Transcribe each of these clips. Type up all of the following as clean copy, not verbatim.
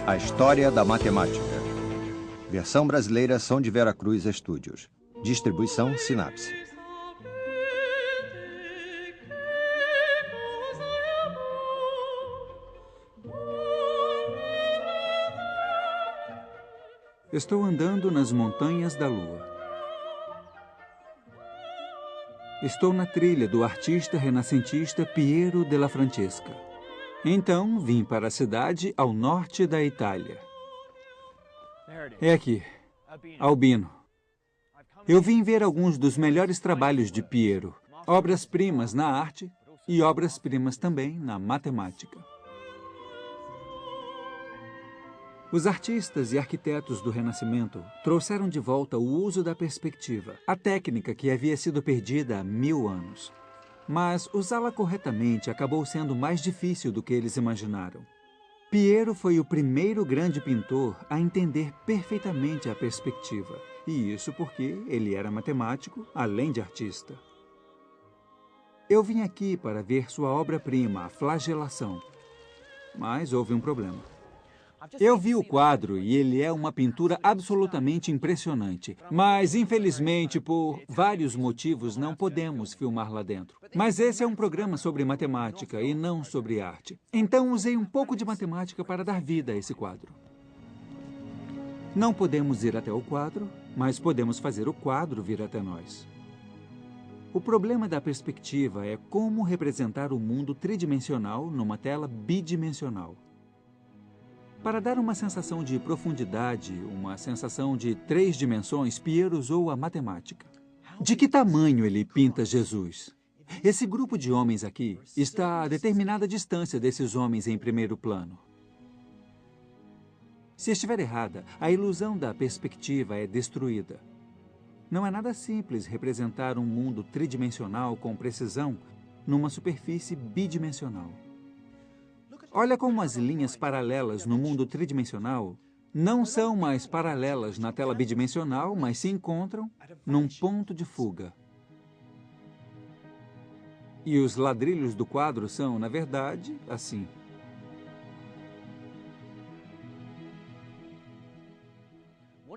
A História da Matemática. Versão brasileira São de Vera Cruz Estúdios. Distribuição Sinapse. Estou andando nas montanhas da Lua. Estou na trilha do artista renascentista Piero della Francesca. Então, vim para a cidade ao norte da Itália. É aqui, Albino. Eu vim ver alguns dos melhores trabalhos de Piero, obras-primas na arte e obras-primas também na matemática. Os artistas e arquitetos do Renascimento trouxeram de volta o uso da perspectiva, a técnica que havia sido perdida há 1000 anos. Mas usá-la corretamente acabou sendo mais difícil do que eles imaginaram. Piero foi o primeiro grande pintor a entender perfeitamente a perspectiva, e isso porque ele era matemático, além de artista. Eu vim aqui para ver sua obra-prima, a Flagelação, mas houve um problema. Eu vi o quadro e ele é uma pintura absolutamente impressionante. Mas, infelizmente, por vários motivos, não podemos filmar lá dentro. Mas esse é um programa sobre matemática e não sobre arte. Então, usei um pouco de matemática para dar vida a esse quadro. Não podemos ir até o quadro, mas podemos fazer o quadro vir até nós. O problema da perspectiva é como representar o mundo tridimensional numa tela bidimensional. Para dar uma sensação de profundidade, uma sensação de 3 dimensões, Piero usou a matemática. De que tamanho ele pinta Jesus? Esse grupo de homens aqui está a determinada distância desses homens em primeiro plano. Se estiver errada, a ilusão da perspectiva é destruída. Não é nada simples representar um mundo tridimensional com precisão numa superfície bidimensional. Olha como as linhas paralelas no mundo tridimensional não são mais paralelas na tela bidimensional, mas se encontram num ponto de fuga. E os ladrilhos do quadro são, na verdade, assim.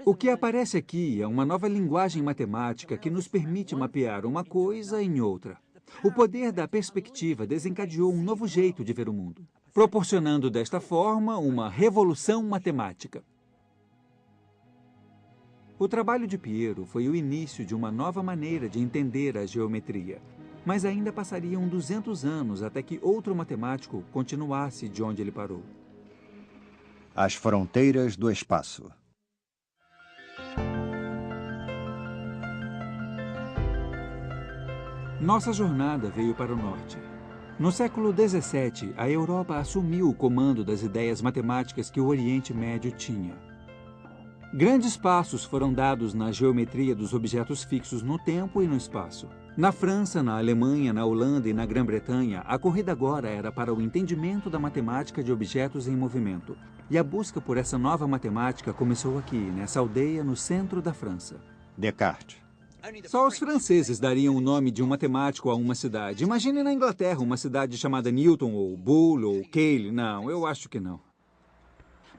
O que aparece aqui é uma nova linguagem matemática que nos permite mapear uma coisa em outra. O poder da perspectiva desencadeou um novo jeito de ver o mundo, proporcionando desta forma uma revolução matemática. O trabalho de Piero foi o início de uma nova maneira de entender a geometria, mas ainda passariam 200 anos até que outro matemático continuasse de onde ele parou. As fronteiras do espaço. Nossa jornada veio para o norte. No século XVII, a Europa assumiu o comando das ideias matemáticas que o Oriente Médio tinha. Grandes passos foram dados na geometria dos objetos fixos no tempo e no espaço. Na França, na Alemanha, na Holanda e na Grã-Bretanha, a corrida agora era para o entendimento da matemática de objetos em movimento. E a busca por essa nova matemática começou aqui, nessa aldeia no centro da França. Descartes. Só os franceses dariam o nome de um matemático a uma cidade. Imagine na Inglaterra uma cidade chamada Newton, ou Boole, ou Cayley. Não, eu acho que não.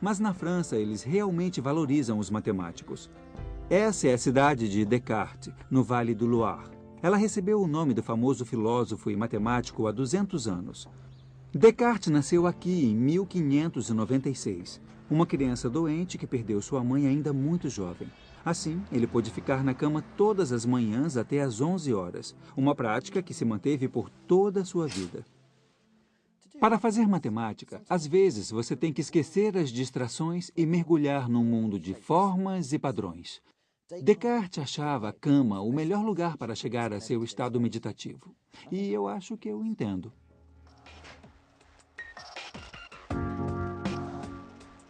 Mas na França, eles realmente valorizam os matemáticos. Essa é a cidade de Descartes, no Vale do Loire. Ela recebeu o nome do famoso filósofo e matemático há 200 anos. Descartes nasceu aqui em 1596. Uma criança doente que perdeu sua mãe ainda muito jovem. Assim, ele pôde ficar na cama todas as manhãs até às 11 horas, uma prática que se manteve por toda a sua vida. Para fazer matemática, às vezes você tem que esquecer as distrações e mergulhar num mundo de formas e padrões. Descartes achava a cama o melhor lugar para chegar a seu estado meditativo. E eu acho que eu entendo.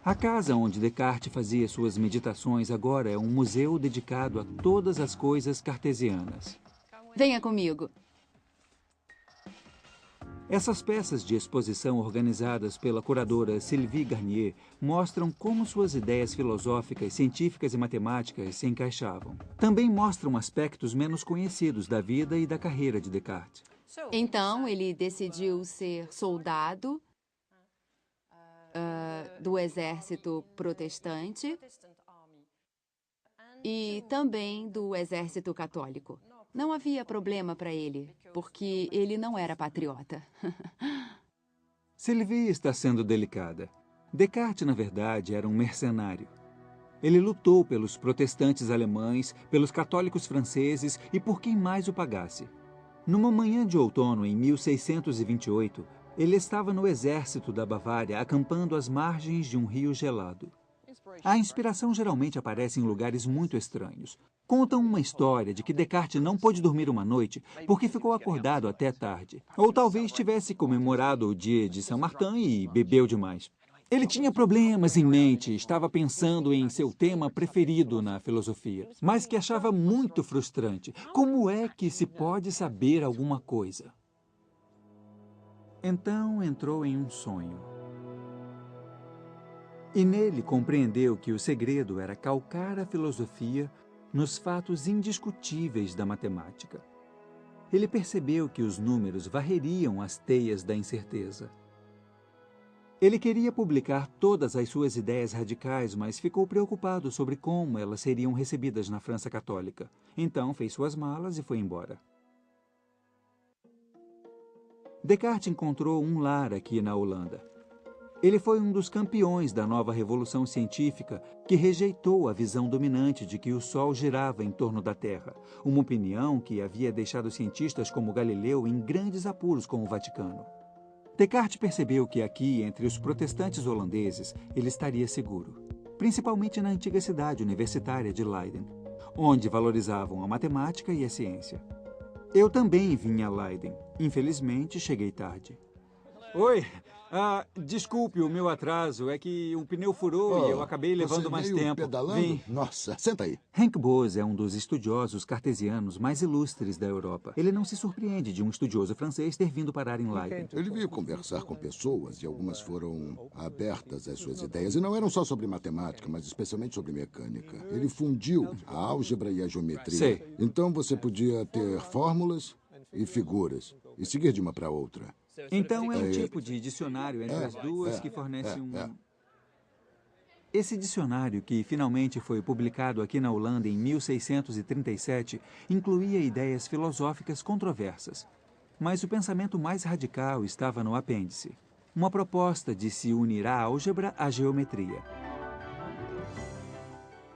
A casa onde Descartes fazia suas meditações agora é um museu dedicado a todas as coisas cartesianas. Venha comigo. Essas peças de exposição organizadas pela curadora Sylvie Garnier mostram como suas ideias filosóficas, científicas e matemáticas se encaixavam. Também mostram aspectos menos conhecidos da vida e da carreira de Descartes. Então, ele decidiu ser soldado, do exército protestante e também do exército católico. Não havia problema para ele, porque ele não era patriota. Sylvie está sendo delicada. Descartes, na verdade, era um mercenário. Ele lutou pelos protestantes alemães, pelos católicos franceses e por quem mais o pagasse. Numa manhã de outono, em 1628, ele estava no exército da Bavária, acampando às margens de um rio gelado. A inspiração geralmente aparece em lugares muito estranhos. Contam uma história de que Descartes não pôde dormir uma noite porque ficou acordado até tarde. Ou talvez tivesse comemorado o dia de São Martin e bebeu demais. Ele tinha problemas em mente, estava pensando em seu tema preferido na filosofia, mas que achava muito frustrante. Como é que se pode saber alguma coisa? Então entrou em um sonho. E nele compreendeu que o segredo era calcar a filosofia nos fatos indiscutíveis da matemática. Ele percebeu que os números varreriam as teias da incerteza. Ele queria publicar todas as suas ideias radicais, mas ficou preocupado sobre como elas seriam recebidas na França Católica. Então fez suas malas e foi embora. Descartes encontrou um lar aqui na Holanda. Ele foi um dos campeões da nova revolução científica que rejeitou a visão dominante de que o Sol girava em torno da Terra, uma opinião que havia deixado cientistas como Galileu em grandes apuros com o Vaticano. Descartes percebeu que aqui, entre os protestantes holandeses, ele estaria seguro, principalmente na antiga cidade universitária de Leiden, onde valorizavam a matemática e a ciência. Eu também vim a Leiden. Infelizmente, cheguei tarde. Oi! Desculpe o meu atraso, é que um pneu furou e eu acabei levando mais tempo. Pedalando? Vim. Nossa, senta aí. Henk Bose é um dos estudiosos cartesianos mais ilustres da Europa. Ele não se surpreende de um estudioso francês ter vindo parar em Leiden. Ele veio conversar com pessoas e algumas foram abertas às suas ideias. E não eram só sobre matemática, mas especialmente sobre mecânica. Ele fundiu a álgebra e a geometria. Sei. Então você podia ter fórmulas e figuras e seguir de uma para outra. Então é um tipo de dicionário entre as duas que fornece um... Esse dicionário, que finalmente foi publicado aqui na Holanda em 1637, incluía ideias filosóficas controversas. Mas o pensamento mais radical estava no apêndice. Uma proposta de se unir a álgebra à geometria.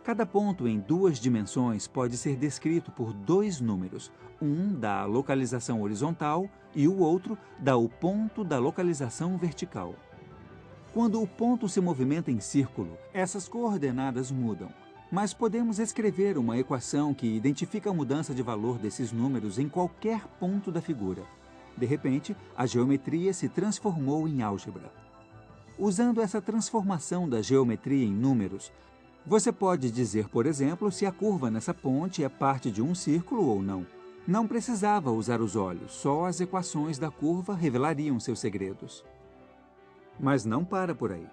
Cada ponto em duas dimensões pode ser descrito por dois números. Um dá a localização horizontal e o outro dá o ponto da localização vertical. Quando o ponto se movimenta em círculo, essas coordenadas mudam. Mas podemos escrever uma equação que identifica a mudança de valor desses números em qualquer ponto da figura. De repente, a geometria se transformou em álgebra. Usando essa transformação da geometria em números, você pode dizer, por exemplo, se a curva nessa ponte é parte de um círculo ou não. Não precisava usar os olhos, só as equações da curva revelariam seus segredos. Mas não para por aí.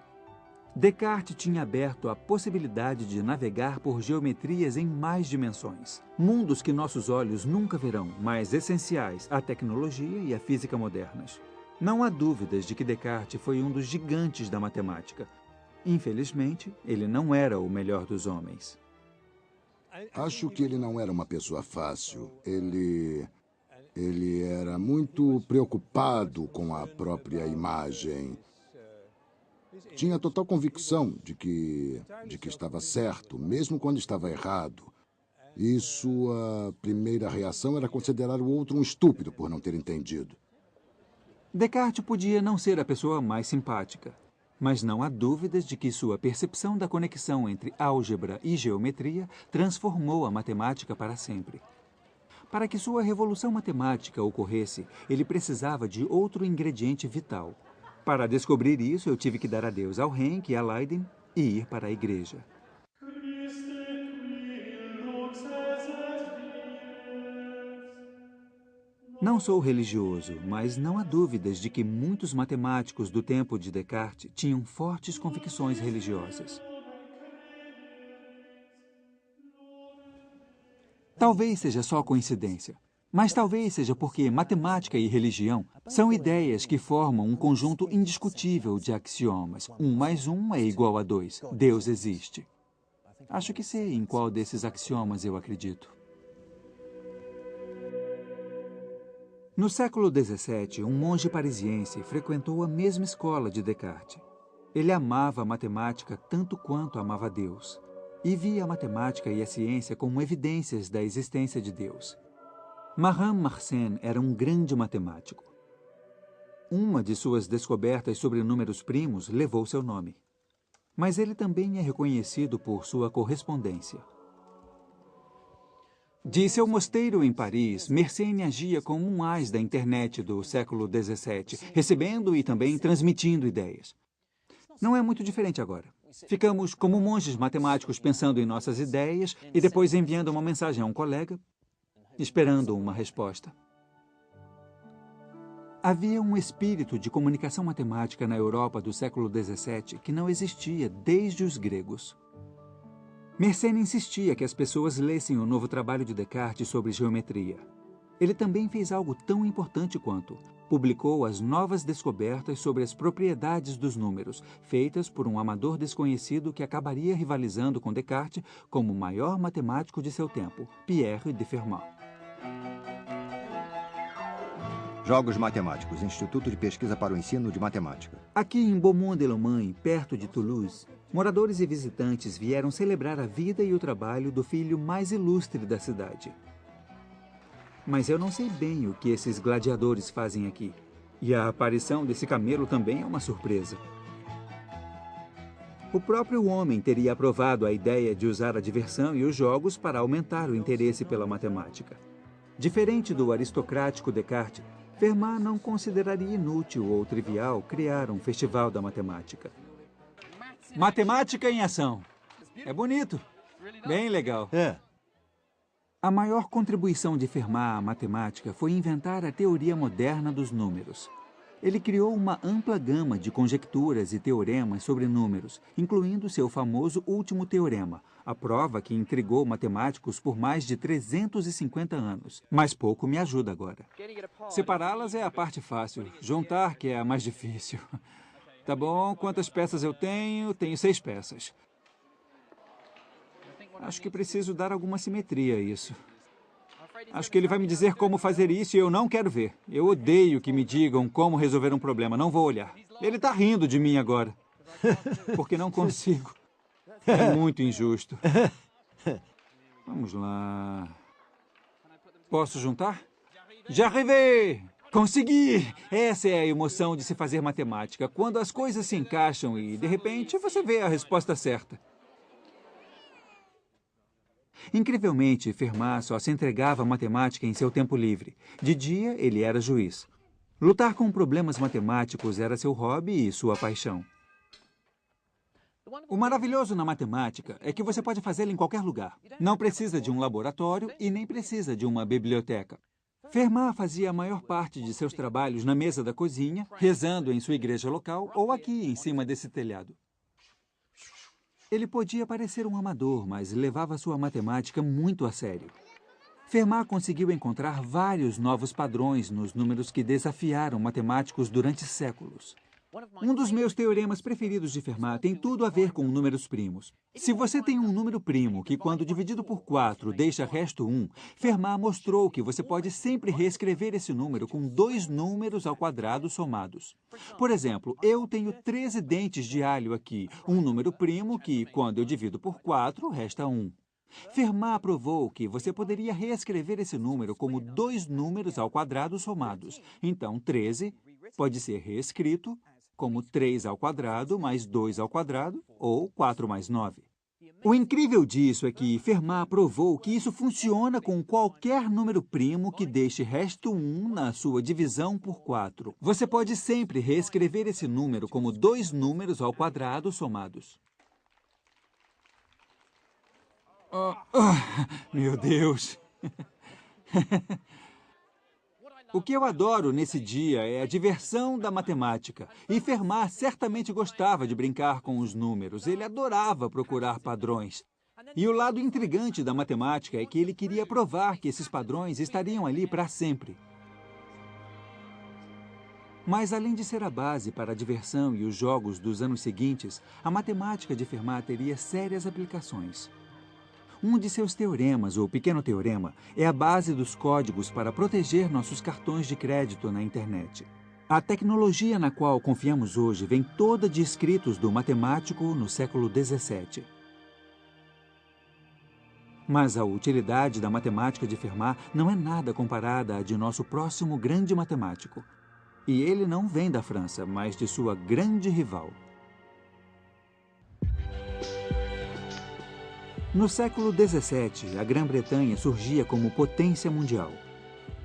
Descartes tinha aberto a possibilidade de navegar por geometrias em mais dimensões. Mundos que nossos olhos nunca verão, mas essenciais à tecnologia e à física modernas. Não há dúvidas de que Descartes foi um dos gigantes da matemática. Infelizmente, ele não era o melhor dos homens. Acho que ele não era uma pessoa fácil. Ele era muito preocupado com a própria imagem. Tinha total convicção de que estava certo, mesmo quando estava errado. E sua primeira reação era considerar o outro um estúpido por não ter entendido. Descartes podia não ser a pessoa mais simpática, mas não há dúvidas de que sua percepção da conexão entre álgebra e geometria transformou a matemática para sempre. Para que sua revolução matemática ocorresse, ele precisava de outro ingrediente vital. Para descobrir isso, eu tive que dar adeus ao Henk e a Leiden e ir para a igreja. Não sou religioso, mas não há dúvidas de que muitos matemáticos do tempo de Descartes tinham fortes convicções religiosas. Talvez seja só coincidência, Mas talvez seja porque matemática e religião são ideias que formam um conjunto indiscutível de axiomas. 1 mais 1 é igual a 2. Deus existe. Acho que sei em qual desses axiomas eu acredito. No século XVII, um monge parisiense frequentou a mesma escola de Descartes. Ele amava a matemática tanto quanto amava Deus, e via a matemática e a ciência como evidências da existência de Deus. Marin Mersenne era um grande matemático. Uma de suas descobertas sobre números primos levou seu nome. Mas ele também é reconhecido por sua correspondência. De seu mosteiro em Paris, Mersenne agia como um ás da internet do século XVII, recebendo e também transmitindo ideias. Não é muito diferente agora. Ficamos como monges matemáticos pensando em nossas ideias e depois enviando uma mensagem a um colega, esperando uma resposta. Havia um espírito de comunicação matemática na Europa do século XVII que não existia desde os gregos. Mersenne insistia que as pessoas lessem o novo trabalho de Descartes sobre geometria. Ele também fez algo tão importante quanto publicou as novas descobertas sobre as propriedades dos números, feitas por um amador desconhecido que acabaria rivalizando com Descartes como o maior matemático de seu tempo, Pierre de Fermat. Jogos Matemáticos, Instituto de Pesquisa para o Ensino de Matemática. Aqui em Beaumont-de-Lomagne, perto de Toulouse, moradores e visitantes vieram celebrar a vida e o trabalho do filho mais ilustre da cidade. Mas eu não sei bem o que esses gladiadores fazem aqui. E a aparição desse camelo também é uma surpresa. O próprio homem teria aprovado a ideia de usar a diversão e os jogos para aumentar o interesse pela matemática. Diferente do aristocrático Descartes, Fermat não consideraria inútil ou trivial criar um festival da matemática. Matemática em ação. É bonito. Bem legal. A maior contribuição de Fermat à matemática foi inventar a teoria moderna dos números. Ele criou uma ampla gama de conjecturas e teoremas sobre números, incluindo seu famoso último teorema, a prova que intrigou matemáticos por mais de 350 anos. Mas pouco me ajuda agora. Separá-las é a parte fácil, juntar que é a mais difícil. Tá bom, quantas peças eu tenho? Tenho 6 peças. Acho que preciso dar alguma simetria a isso. Acho que ele vai me dizer como fazer isso e eu não quero ver. Eu odeio que me digam como resolver um problema. Não vou olhar. Ele está rindo de mim agora. Porque não consigo. É muito injusto. Vamos lá. Posso juntar? Já arrivei! Consegui! Essa é a emoção de se fazer matemática. Quando as coisas se encaixam e, de repente, você vê a resposta certa. Incrivelmente, Fermat só se entregava à matemática em seu tempo livre. De dia, ele era juiz. Lutar com problemas matemáticos era seu hobby e sua paixão. O maravilhoso na matemática é que você pode fazê-la em qualquer lugar. Não precisa de um laboratório e nem precisa de uma biblioteca. Fermat fazia a maior parte de seus trabalhos na mesa da cozinha, rezando em sua igreja local ou aqui em cima desse telhado. Ele podia parecer um amador, mas levava sua matemática muito a sério. Fermat conseguiu encontrar vários novos padrões nos números que desafiaram matemáticos durante séculos. Um dos meus teoremas preferidos de Fermat tem tudo a ver com números primos. Se você tem um número primo que, quando dividido por 4, deixa resto 1, Fermat mostrou que você pode sempre reescrever esse número com 2 números ao quadrado somados. Por exemplo, eu tenho 13 dentes de alho aqui, um número primo que, quando eu divido por 4, resta 1. Fermat provou que você poderia reescrever esse número como 2 números ao quadrado somados. Então, 13 pode ser reescrito como 3 ao quadrado mais 2 ao quadrado, ou 4 mais 9. O incrível disso é que Fermat provou que isso funciona com qualquer número primo que deixe resto 1 na sua divisão por 4. Você pode sempre reescrever esse número como 2 números ao quadrado somados. Meu Deus! O que eu adoro nesse dia é a diversão da matemática. E Fermat certamente gostava de brincar com os números. Ele adorava procurar padrões. E o lado intrigante da matemática é que ele queria provar que esses padrões estariam ali para sempre. Mas, além de ser a base para a diversão e os jogos dos anos seguintes, a matemática de Fermat teria sérias aplicações. Um de seus teoremas, o pequeno teorema, é a base dos códigos para proteger nossos cartões de crédito na internet. A tecnologia na qual confiamos hoje vem toda de escritos do matemático no século XVII. Mas a utilidade da matemática de Fermat não é nada comparada à de nosso próximo grande matemático. E ele não vem da França, mas de sua grande rival. No século XVII, a Grã-Bretanha surgia como potência mundial.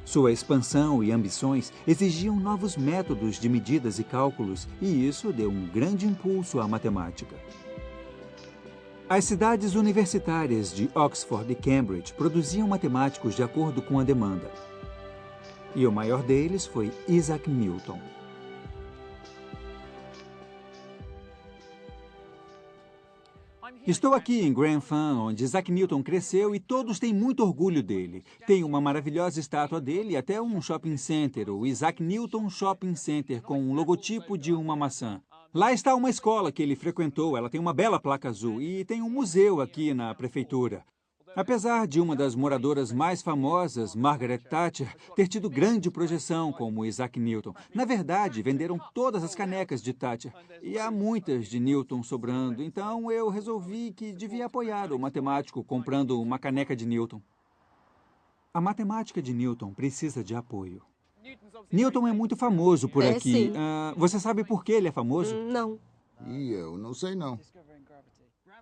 Sua expansão e ambições exigiam novos métodos de medidas e cálculos, e isso deu um grande impulso à matemática. As cidades universitárias de Oxford e Cambridge produziam matemáticos de acordo com a demanda. E o maior deles foi Isaac Newton. Estou aqui em Grantham, onde Isaac Newton cresceu e todos têm muito orgulho dele. Tem uma maravilhosa estátua dele e até um shopping center, o Isaac Newton Shopping Center, com um logotipo de uma maçã. Lá está uma escola que ele frequentou, ela tem uma bela placa azul e tem um museu aqui na prefeitura. Apesar de uma das moradoras mais famosas, Margaret Thatcher, ter tido grande projeção como Isaac Newton, na verdade, venderam todas as canecas de Thatcher e há muitas de Newton sobrando, então eu resolvi que devia apoiar o matemático comprando uma caneca de Newton. A matemática de Newton precisa de apoio. Newton é muito famoso por aqui. Sim. Você sabe por que ele é famoso? Não. E eu não sei, não.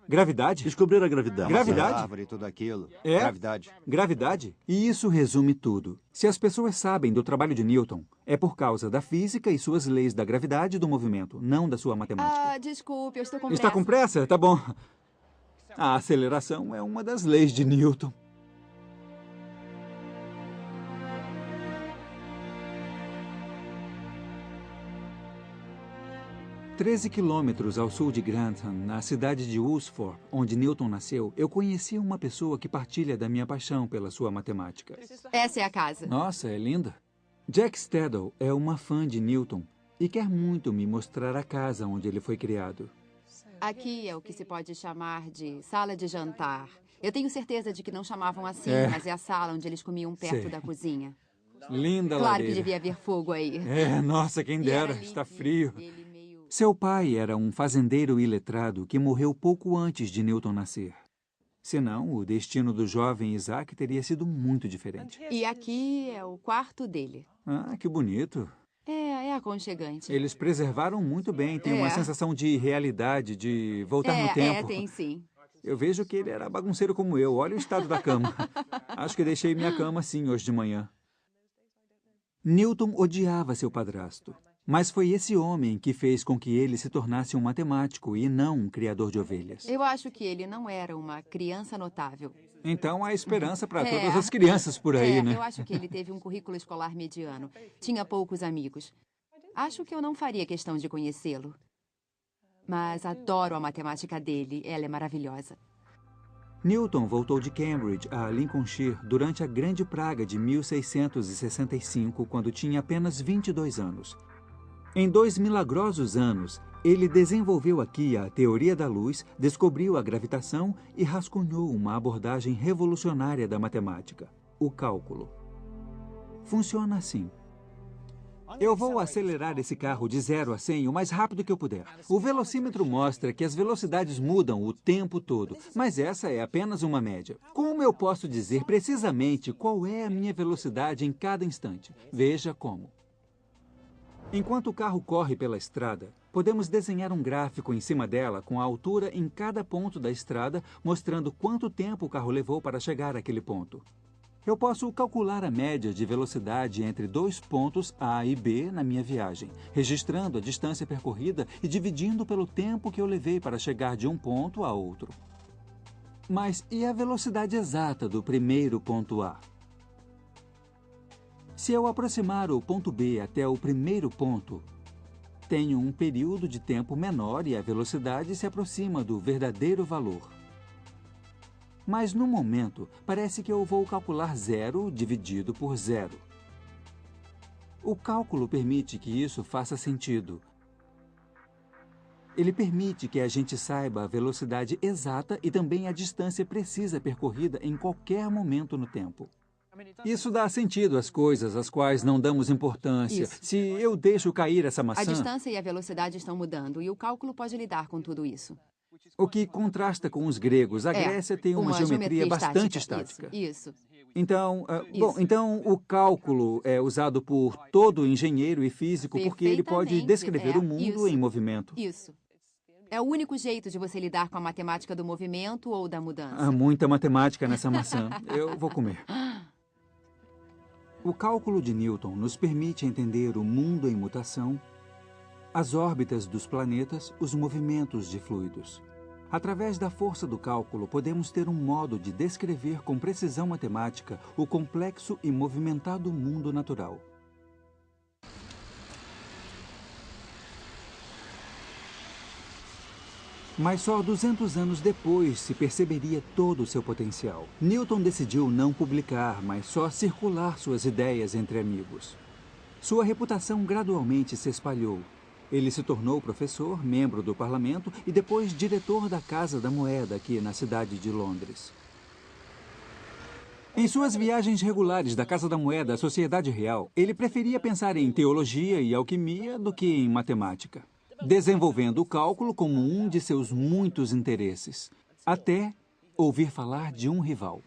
Gravidade? Descobrir a gravidade. Gravidade? A árvore e tudo aquilo. É? Gravidade. Gravidade? E isso resume tudo. Se as pessoas sabem do trabalho de Newton, é por causa da física e suas leis da gravidade e do movimento, não da sua matemática. Desculpe, eu estou com Está pressa. com pressa? Tá bom. A aceleração é uma das leis de Newton. "13 quilômetros ao sul de Grantham, na cidade de Wulsford, onde Newton nasceu, eu conheci uma pessoa que partilha da minha paixão pela sua matemática. Essa é a casa. Nossa, é linda. Jack Stedall é uma fã de Newton e quer muito me mostrar a casa onde ele foi criado. Aqui é o que se pode chamar de sala de jantar. Eu tenho certeza de que não chamavam assim, mas é a sala onde eles comiam perto Sei. da cozinha. Linda Claro ladeira. que devia haver fogo aí. Nossa, quem E era dera, ali está que frio. ele meio- Seu pai era um fazendeiro iletrado que morreu pouco antes de Newton nascer. Senão, o destino do jovem Isaac teria sido muito diferente. E aqui é o quarto dele. Ah, que bonito. É aconchegante. Eles preservaram muito bem, tem uma sensação de realidade, de voltar no tempo. tem sim. Eu vejo que ele era bagunceiro como eu. Olha o estado da cama. Acho que deixei minha cama assim hoje de manhã. Newton odiava seu padrasto. Mas foi esse homem que fez com que ele se tornasse um matemático e não um criador de ovelhas. Eu acho que ele não era uma criança notável. Então há esperança para É. todas as crianças por aí, né? Eu acho que ele teve um currículo escolar mediano. Tinha poucos amigos. Acho que eu não faria questão de conhecê-lo. Mas adoro a matemática dele. Ela é maravilhosa. Newton voltou de Cambridge a Lincolnshire durante a Grande Praga de 1665, quando tinha apenas 22 anos. Em 2 milagrosos anos, ele desenvolveu aqui a teoria da luz, descobriu a gravitação e rascunhou uma abordagem revolucionária da matemática, o cálculo. Funciona assim. Eu vou acelerar esse carro de 0 a 100 o mais rápido que eu puder. O velocímetro mostra que as velocidades mudam o tempo todo, mas essa é apenas uma média. Como eu posso dizer precisamente qual é a minha velocidade em cada instante? Veja como. Enquanto o carro corre pela estrada, podemos desenhar um gráfico em cima dela com a altura em cada ponto da estrada, mostrando quanto tempo o carro levou para chegar àquele ponto. Eu posso calcular a média de velocidade entre 2 pontos A e B na minha viagem, registrando a distância percorrida e dividindo pelo tempo que eu levei para chegar de um ponto a outro. Mas e a velocidade exata do primeiro ponto A? Se eu aproximar o ponto B até o primeiro ponto, tenho um período de tempo menor e a velocidade se aproxima do verdadeiro valor. Mas, no momento, parece que eu vou calcular 0 dividido por 0. O cálculo permite que isso faça sentido. Ele permite que a gente saiba a velocidade exata e também a distância precisa percorrida em qualquer momento no tempo. Isso dá sentido às coisas às quais não damos importância. Isso. Se eu deixo cair essa A maçã, distância e a velocidade estão mudando e o cálculo pode lidar com tudo isso. o que contrasta com os gregos, a Grécia tem uma geometria bastante estática. Isso. Então, Isso. então o cálculo é usado por todo engenheiro e físico porque ele pode Perfeitamente, descrever o mundo isso. em movimento. Isso. É o único jeito de você lidar com a matemática do movimento ou da mudança. Há muita matemática nessa maçã. Eu vou comer. O cálculo de Newton nos permite entender o mundo em mutação, as órbitas dos planetas, os movimentos de fluidos. Através da força do cálculo, podemos ter um modo de descrever com precisão matemática o complexo e movimentado mundo natural. Mas só 200 anos depois se perceberia todo o seu potencial. Newton decidiu não publicar, mas só circular suas ideias entre amigos. Sua reputação gradualmente se espalhou. Ele se tornou professor, membro do parlamento e depois diretor da Casa da Moeda aqui na cidade de Londres. Em suas viagens regulares da Casa da Moeda à Sociedade Real, ele preferia pensar em teologia e alquimia do que em matemática, desenvolvendo o cálculo como um de seus muitos interesses, até ouvir falar de um rival.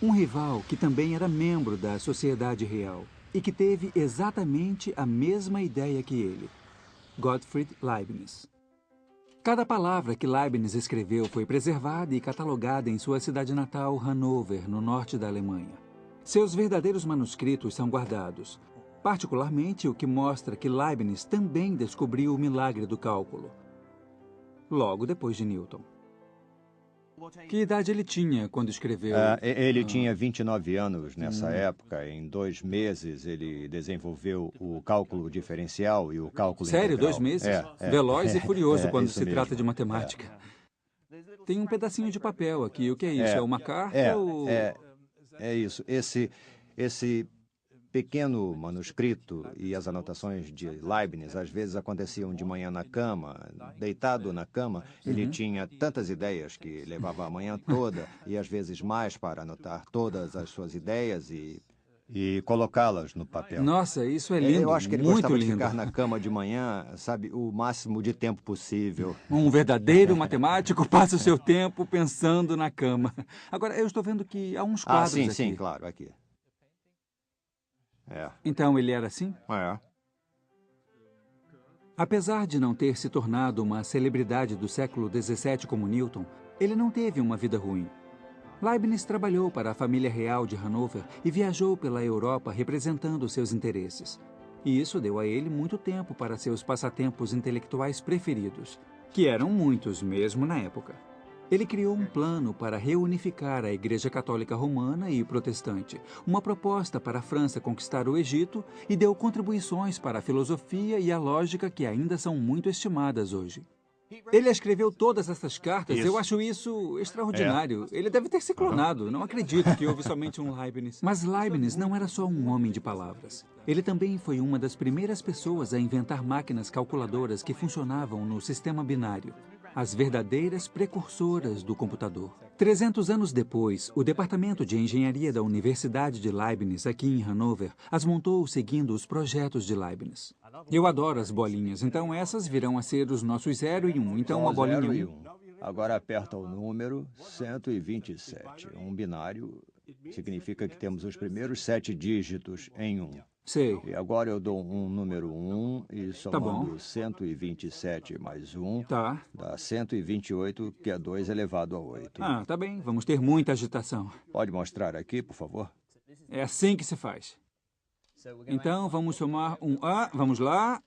Um rival que também era membro da Sociedade Real e que teve exatamente a mesma ideia que ele, Gottfried Leibniz. Cada palavra que Leibniz escreveu foi preservada e catalogada em sua cidade natal, Hannover, no norte da Alemanha. Seus verdadeiros manuscritos são guardados, particularmente o que mostra que Leibniz também descobriu o milagre do cálculo, logo depois de Newton. Que idade ele tinha quando escreveu? Ele tinha 29 anos nessa época. Em 2 meses, ele desenvolveu o cálculo diferencial e o cálculo Sério? integral. 2 meses? Veloz e furioso quando isso se mesmo. trata de matemática. Tem um pedacinho de papel aqui. O que é isso? É uma carta ou... É isso. Esse pequeno manuscrito e as anotações de Leibniz às vezes aconteciam de manhã na cama, deitado na cama. Ele tinha tantas ideias que levava a manhã toda e às vezes mais para anotar todas as suas ideias e colocá-las no papel. Nossa, isso é lindo, Eu acho que ele muito gostava de lindo. ficar na cama de manhã, sabe, o máximo de tempo possível. Um verdadeiro matemático passa o seu tempo pensando na cama. Agora, eu estou vendo que há uns quadros sim, aqui. sim, claro, aqui. Então ele era assim? Apesar de não ter se tornado uma celebridade do século XVII como Newton, ele não teve uma vida ruim. Leibniz trabalhou para a família real de Hannover e viajou pela Europa representando seus interesses. E isso deu a ele muito tempo para seus passatempos intelectuais preferidos, que eram muitos mesmo na época. Ele criou um plano para reunificar a Igreja Católica Romana e Protestante, uma proposta para a França conquistar o Egito e deu contribuições para a filosofia e a lógica que ainda são muito estimadas hoje. Ele escreveu todas essas cartas, eu acho isso extraordinário. Ele deve ter se clonado, não acredito que houve somente um Leibniz. Mas Leibniz não era só um homem de palavras. Ele também foi uma das primeiras pessoas a inventar máquinas calculadoras que funcionavam no sistema binário, as verdadeiras precursoras do computador. 300 anos depois, o Departamento de Engenharia da Universidade de Leibniz, aqui em Hannover, as montou seguindo os projetos de Leibniz. Eu adoro as bolinhas, então essas virão a ser os nossos 0 e 1. Então, uma bolinha 0 e 1. 1. Agora aperta o número 127. Um binário significa que temos os primeiros 7 dígitos em 1. Sei. E agora eu dou um número 1 e somando bom. 127 mais 1, Tá. dá 128, que é 2 elevado a 8. Tá bem. Vamos ter muita agitação. Pode mostrar aqui, por favor? É assim que se faz. Então, vamos somar um A. Vamos lá.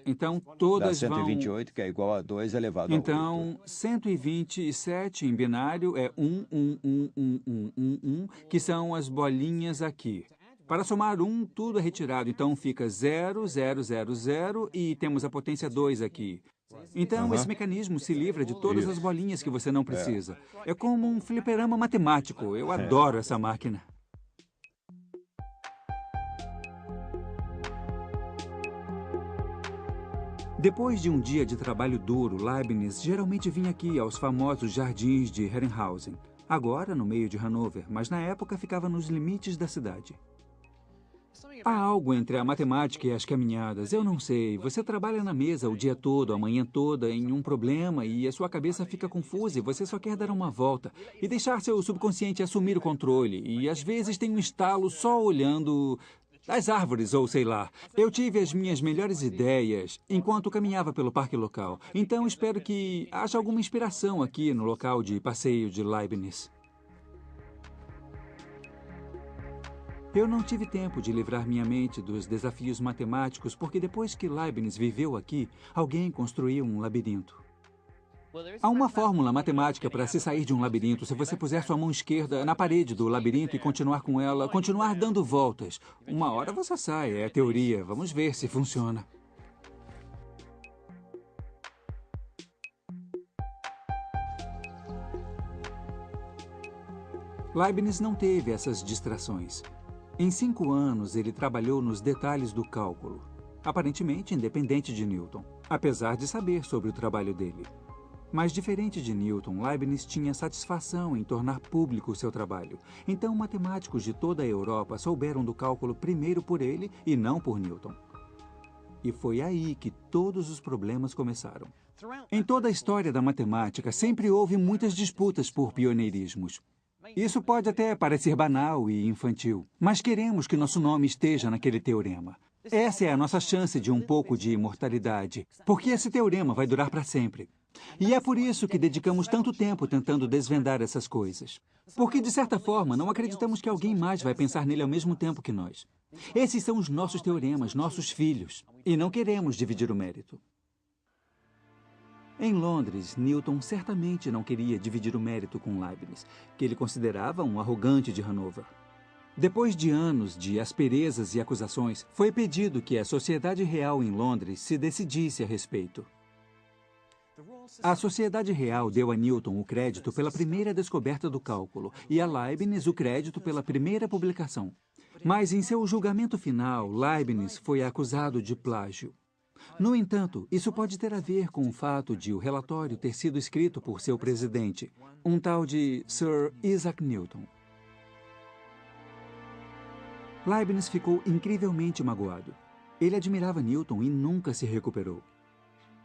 Então, Dá todas vão... 128, que é igual a 2 elevado a 8. Então, 127 em binário é 1, 1, 1, 1, 1, 1, 1, que são as bolinhas aqui. Para somar 1, tudo é retirado. Então, fica 0, 0, 0, 0 e temos a potência 2 aqui. Então, esse mecanismo se livra de todas as bolinhas que você não precisa. É como um fliperama matemático. Eu adoro essa máquina. Depois de um dia de trabalho duro, Leibniz geralmente vinha aqui aos famosos jardins de Herrenhausen. Agora no meio de Hanover, mas na época ficava nos limites da cidade. Há algo entre a matemática e as caminhadas, eu não sei. Você trabalha na mesa o dia todo, a manhã toda, em um problema e a sua cabeça fica confusa e você só quer dar uma volta e deixar seu subconsciente assumir o controle. E às vezes tem um estalo só olhando as árvores, ou sei lá. Eu tive as minhas melhores ideias enquanto caminhava pelo parque local. Então espero que haja alguma inspiração aqui no local de passeio de Leibniz. Eu não tive tempo de livrar minha mente dos desafios matemáticos porque depois que Leibniz viveu aqui, alguém construiu um labirinto. Há uma fórmula matemática para se sair de um labirinto se você puser sua mão esquerda na parede do labirinto e continuar com ela, continuar dando voltas. Uma hora você sai, é a teoria. Vamos ver se funciona. Leibniz não teve essas distrações. Em 5 anos, ele trabalhou nos detalhes do cálculo, aparentemente independente de Newton, apesar de saber sobre o trabalho dele. Mas diferente de Newton, Leibniz tinha satisfação em tornar público o seu trabalho. Então, matemáticos de toda a Europa souberam do cálculo primeiro por ele e não por Newton. E foi aí que todos os problemas começaram. Em toda a história da matemática, sempre houve muitas disputas por pioneirismos. Isso pode até parecer banal e infantil, mas queremos que nosso nome esteja naquele teorema. Essa é a nossa chance de um pouco de imortalidade, porque esse teorema vai durar para sempre. E é por isso que dedicamos tanto tempo tentando desvendar essas coisas. Porque, de certa forma, não acreditamos que alguém mais vai pensar nele ao mesmo tempo que nós. Esses são os nossos teoremas, nossos filhos, e não queremos dividir o mérito. Em Londres, Newton certamente não queria dividir o mérito com Leibniz, que ele considerava um arrogante de Hanover. Depois de anos de asperezas e acusações, foi pedido que a Sociedade Real em Londres se decidisse a respeito. A Sociedade Real deu a Newton o crédito pela primeira descoberta do cálculo e a Leibniz o crédito pela primeira publicação. Mas em seu julgamento final, Leibniz foi acusado de plágio. No entanto, isso pode ter a ver com o fato de o relatório ter sido escrito por seu presidente, um tal de Sir Isaac Newton. Leibniz ficou incrivelmente magoado. Ele admirava Newton e nunca se recuperou.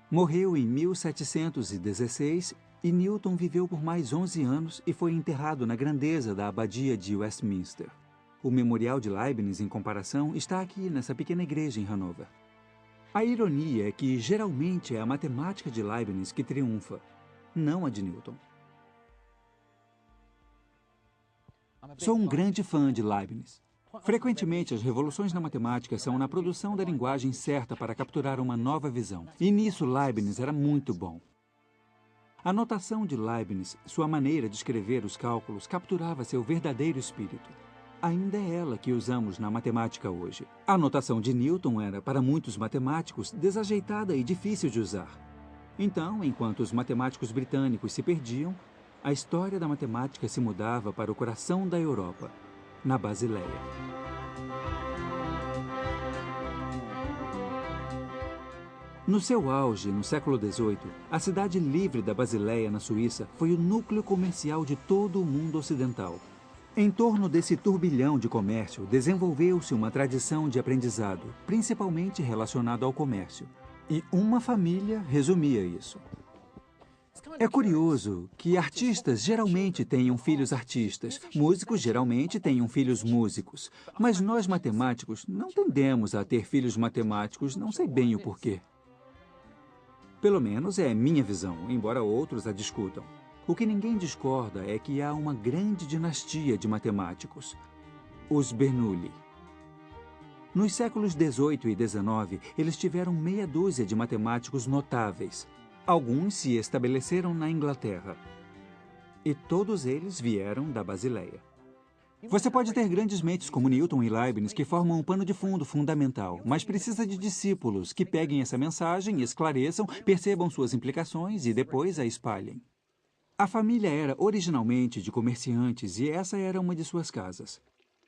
Morreu em 1716 e Newton viveu por mais 11 anos e foi enterrado na grandeza da abadia de Westminster. O memorial de Leibniz, em comparação, está aqui nessa pequena igreja em Hanover. A ironia é que geralmente é a matemática de Leibniz que triunfa, não a de Newton. Sou um grande fã de Leibniz. Frequentemente, as revoluções na matemática são na produção da linguagem certa para capturar uma nova visão. E nisso Leibniz era muito bom. A notação de Leibniz, sua maneira de escrever os cálculos, capturava seu verdadeiro espírito. Ainda é ela que usamos na matemática hoje. A notação de Newton era, para muitos matemáticos, desajeitada e difícil de usar. Então, enquanto os matemáticos britânicos se perdiam, a história da matemática se mudava para o coração da Europa, na Basileia. No seu auge, no século XVIII, a cidade livre da Basileia, na Suíça, foi o núcleo comercial de todo o mundo ocidental. Em torno desse turbilhão de comércio, desenvolveu-se uma tradição de aprendizado, principalmente relacionado ao comércio. E uma família resumia isso. É curioso que artistas geralmente tenham filhos artistas, músicos geralmente tenham filhos músicos, mas nós matemáticos não tendemos a ter filhos matemáticos, não sei bem o porquê. Pelo menos é minha visão, embora outros a discutam. O que ninguém discorda é que há uma grande dinastia de matemáticos, os Bernoulli. Nos séculos XVIII e XIX, eles tiveram meia dúzia de matemáticos notáveis. Alguns se estabeleceram na Inglaterra. E todos eles vieram da Basileia. Você pode ter grandes mentes como Newton e Leibniz que formam um pano de fundo fundamental, mas precisa de discípulos que peguem essa mensagem, esclareçam, percebam suas implicações e depois a espalhem. A família era originalmente de comerciantes e essa era uma de suas casas.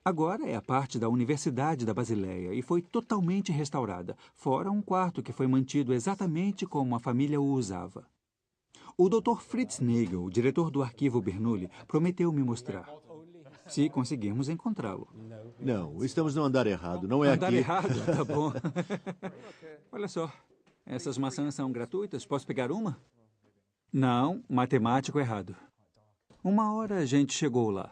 Agora é a parte da Universidade da Basileia e foi totalmente restaurada, fora um quarto que foi mantido exatamente como a família o usava. O Dr. Fritz Nagel, diretor do arquivo Bernoulli, prometeu me mostrar. Se conseguirmos encontrá-lo. Não, estamos no andar errado, não é Andar aqui. errado? Tá bom. Olha só, essas maçãs são gratuitas, posso pegar uma? Não, matemático errado. Uma hora a gente chegou lá.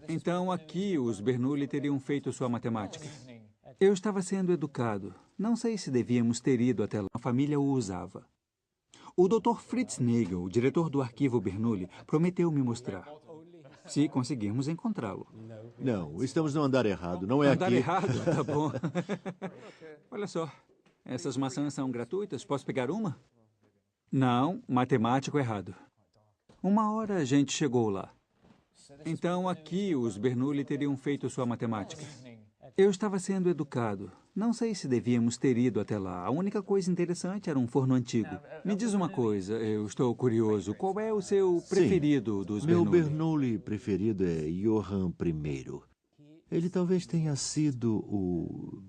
Então aqui os Bernoulli teriam feito sua matemática. Eu estava sendo educado. Não sei se devíamos ter ido até lá. A família o usava. O Dr. Fritz Nagel, diretor do arquivo Bernoulli, prometeu me mostrar. Se conseguirmos encontrá-lo. Não, estamos no andar errado, não é Andar aqui. errado? Tá bom. Olha só, essas maçãs são gratuitas, posso pegar uma? Não, matemático errado. Uma hora a gente chegou lá. Então aqui os Bernoulli teriam feito sua matemática. Eu estava sendo educado. Não sei se devíamos ter ido até lá. A única coisa interessante era um forno antigo. Me diz uma coisa, eu estou curioso. Qual é o seu preferido dos Meu Bernoulli? Bernoulli preferido é Johann I. Ele talvez tenha sido o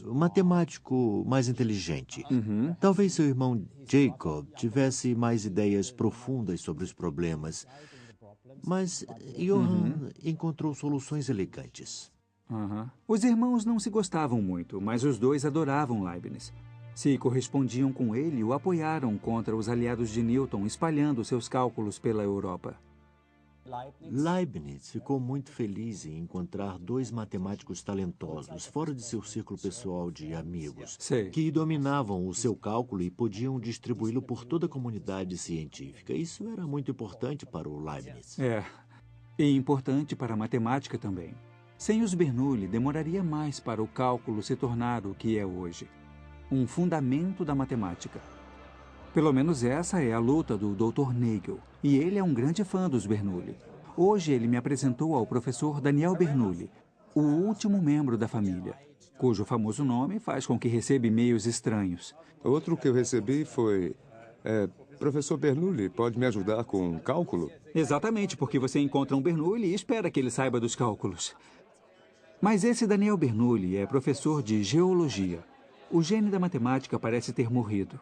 matemático mais inteligente. Talvez seu irmão Jacob tivesse mais ideias profundas sobre os problemas. Mas Johann encontrou soluções elegantes. Os irmãos não se gostavam muito, mas os dois adoravam Leibniz. Se correspondiam com ele, o apoiaram contra os aliados de Newton, espalhando seus cálculos pela Europa. Leibniz ficou muito feliz em encontrar dois matemáticos talentosos, fora de seu círculo pessoal de amigos, Sei. que dominavam o seu cálculo e podiam distribuí-lo por toda a comunidade científica. Isso era muito importante para o Leibniz. E importante para a matemática também. Sem os Bernoulli, demoraria mais para o cálculo se tornar o que é hoje. Um fundamento da matemática. Pelo menos essa é a luta do Dr. Nagel. E ele é um grande fã dos Bernoulli. Hoje ele me apresentou ao professor Daniel Bernoulli, o último membro da família, cujo famoso nome faz com que receba e-mails estranhos. Outro que eu recebi foi... Professor Bernoulli, pode me ajudar com cálculo? Exatamente, porque você encontra um Bernoulli e espera que ele saiba dos cálculos. Mas esse Daniel Bernoulli é professor de geologia. O gênio da matemática parece ter morrido.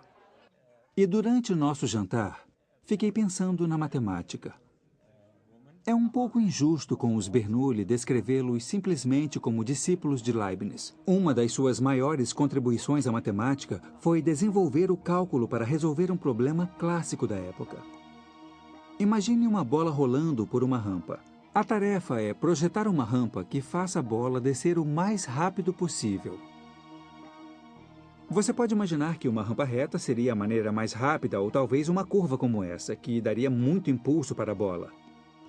E durante o nosso jantar, fiquei pensando na matemática. É um pouco injusto com os Bernoulli descrevê-los simplesmente como discípulos de Leibniz. Uma das suas maiores contribuições à matemática foi desenvolver o cálculo para resolver um problema clássico da época. Imagine uma bola rolando por uma rampa. A tarefa é projetar uma rampa que faça a bola descer o mais rápido possível. Você pode imaginar que uma rampa reta seria a maneira mais rápida ou talvez uma curva como essa, que daria muito impulso para a bola.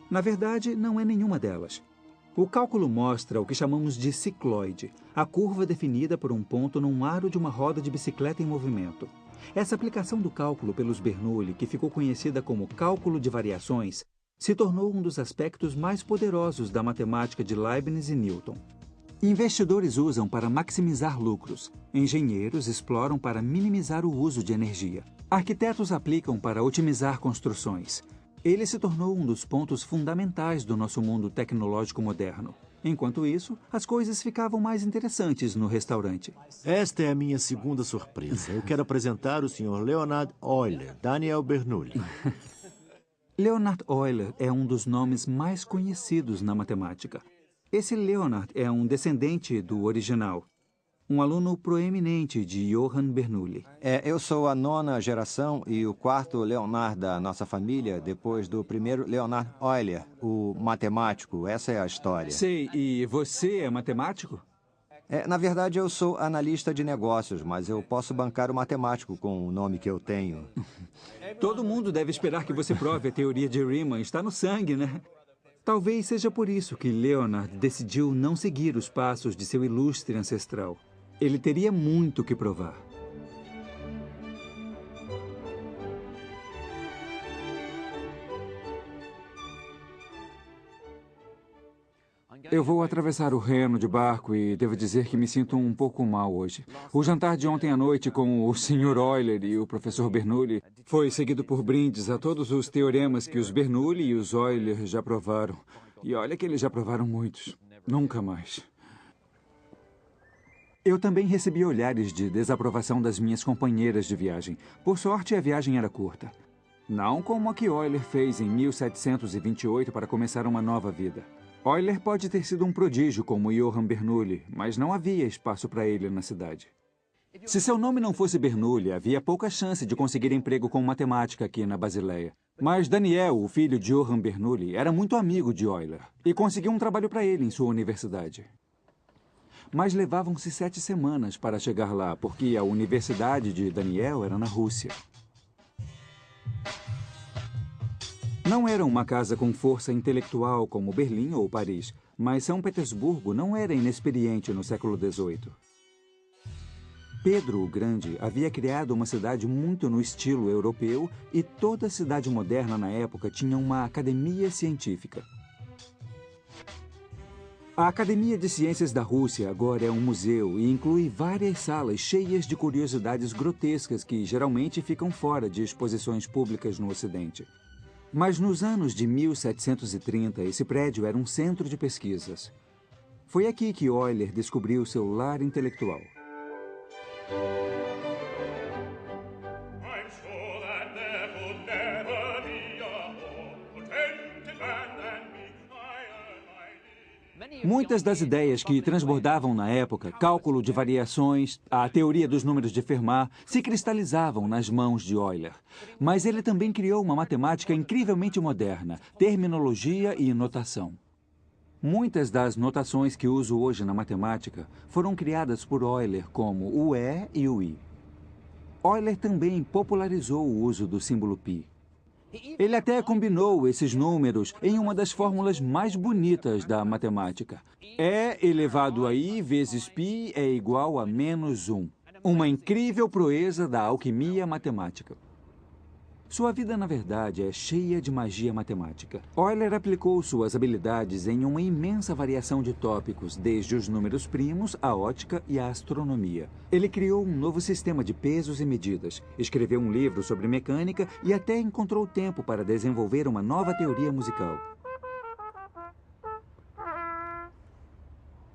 Na verdade, não é nenhuma delas. O cálculo mostra o que chamamos de cicloide, a curva definida por um ponto num aro de uma roda de bicicleta em movimento. Essa aplicação do cálculo pelos Bernoulli, que ficou conhecida como cálculo de variações, se tornou um dos aspectos mais poderosos da matemática de Leibniz e Newton. Investidores usam para maximizar lucros. Engenheiros exploram para minimizar o uso de energia. Arquitetos aplicam para otimizar construções. Ele se tornou um dos pontos fundamentais do nosso mundo tecnológico moderno. Enquanto isso, as coisas ficavam mais interessantes no restaurante. Esta é a minha segunda surpresa. Eu quero apresentar o Sr. Leonhard Euler, Daniel Bernoulli. Leonhard Euler é um dos nomes mais conhecidos na matemática. Esse Leonhard é um descendente do original, um aluno proeminente de Johann Bernoulli. Eu sou a 9ª geração e o 4º Leonhard da nossa família, depois do primeiro Leonhard Euler, o matemático. Essa é a história. Sei, e você é matemático? Na verdade, eu sou analista de negócios, mas eu posso bancar o matemático com o nome que eu tenho. Todo mundo deve esperar que você prove a teoria de Riemann. Está no sangue, né? Talvez seja por isso que Leonhard decidiu não seguir os passos de seu ilustre ancestral. Ele teria muito que provar. Eu vou atravessar o Reno de barco e devo dizer que me sinto um pouco mal hoje. O jantar de ontem à noite com o Sr. Euler e o professor Bernoulli foi seguido por brindes a todos os teoremas que os Bernoulli e os Euler já provaram. E olha que eles já provaram muitos. Nunca mais. Eu também recebi olhares de desaprovação das minhas companheiras de viagem. Por sorte, a viagem era curta. Não como a que Euler fez em 1728 para começar uma nova vida. Euler pode ter sido um prodígio como Johann Bernoulli, mas não havia espaço para ele na cidade. Se seu nome não fosse Bernoulli, havia pouca chance de conseguir emprego com matemática aqui na Basileia. Mas Daniel, o filho de Johann Bernoulli, era muito amigo de Euler e conseguiu um trabalho para ele em sua universidade. Mas levavam-se 7 semanas para chegar lá, porque a universidade de Daniel era na Rússia. Não era uma casa com força intelectual como Berlim ou Paris, mas São Petersburgo não era inexperiente no século XVIII. Pedro o Grande havia criado uma cidade muito no estilo europeu e toda cidade moderna na época tinha uma academia científica. A Academia de Ciências da Rússia agora é um museu e inclui várias salas cheias de curiosidades grotescas que geralmente ficam fora de exposições públicas no Ocidente. Mas nos anos de 1730, esse prédio era um centro de pesquisas. Foi aqui que Euler descobriu seu lar intelectual. Muitas das ideias que transbordavam na época, cálculo de variações, a teoria dos números de Fermat, se cristalizavam nas mãos de Euler. Mas ele também criou uma matemática incrivelmente moderna, terminologia e notação. Muitas das notações que uso hoje na matemática foram criadas por Euler, como o E e o I. Euler também popularizou o uso do símbolo π. Ele até combinou esses números em uma das fórmulas mais bonitas da matemática. E elevado a I vezes π é igual a -1. Uma incrível proeza da alquimia matemática. Sua vida, na verdade, é cheia de magia matemática. Euler aplicou suas habilidades em uma imensa variação de tópicos, desde os números primos, a ótica e a astronomia. Ele criou um novo sistema de pesos e medidas, escreveu um livro sobre mecânica e até encontrou tempo para desenvolver uma nova teoria musical.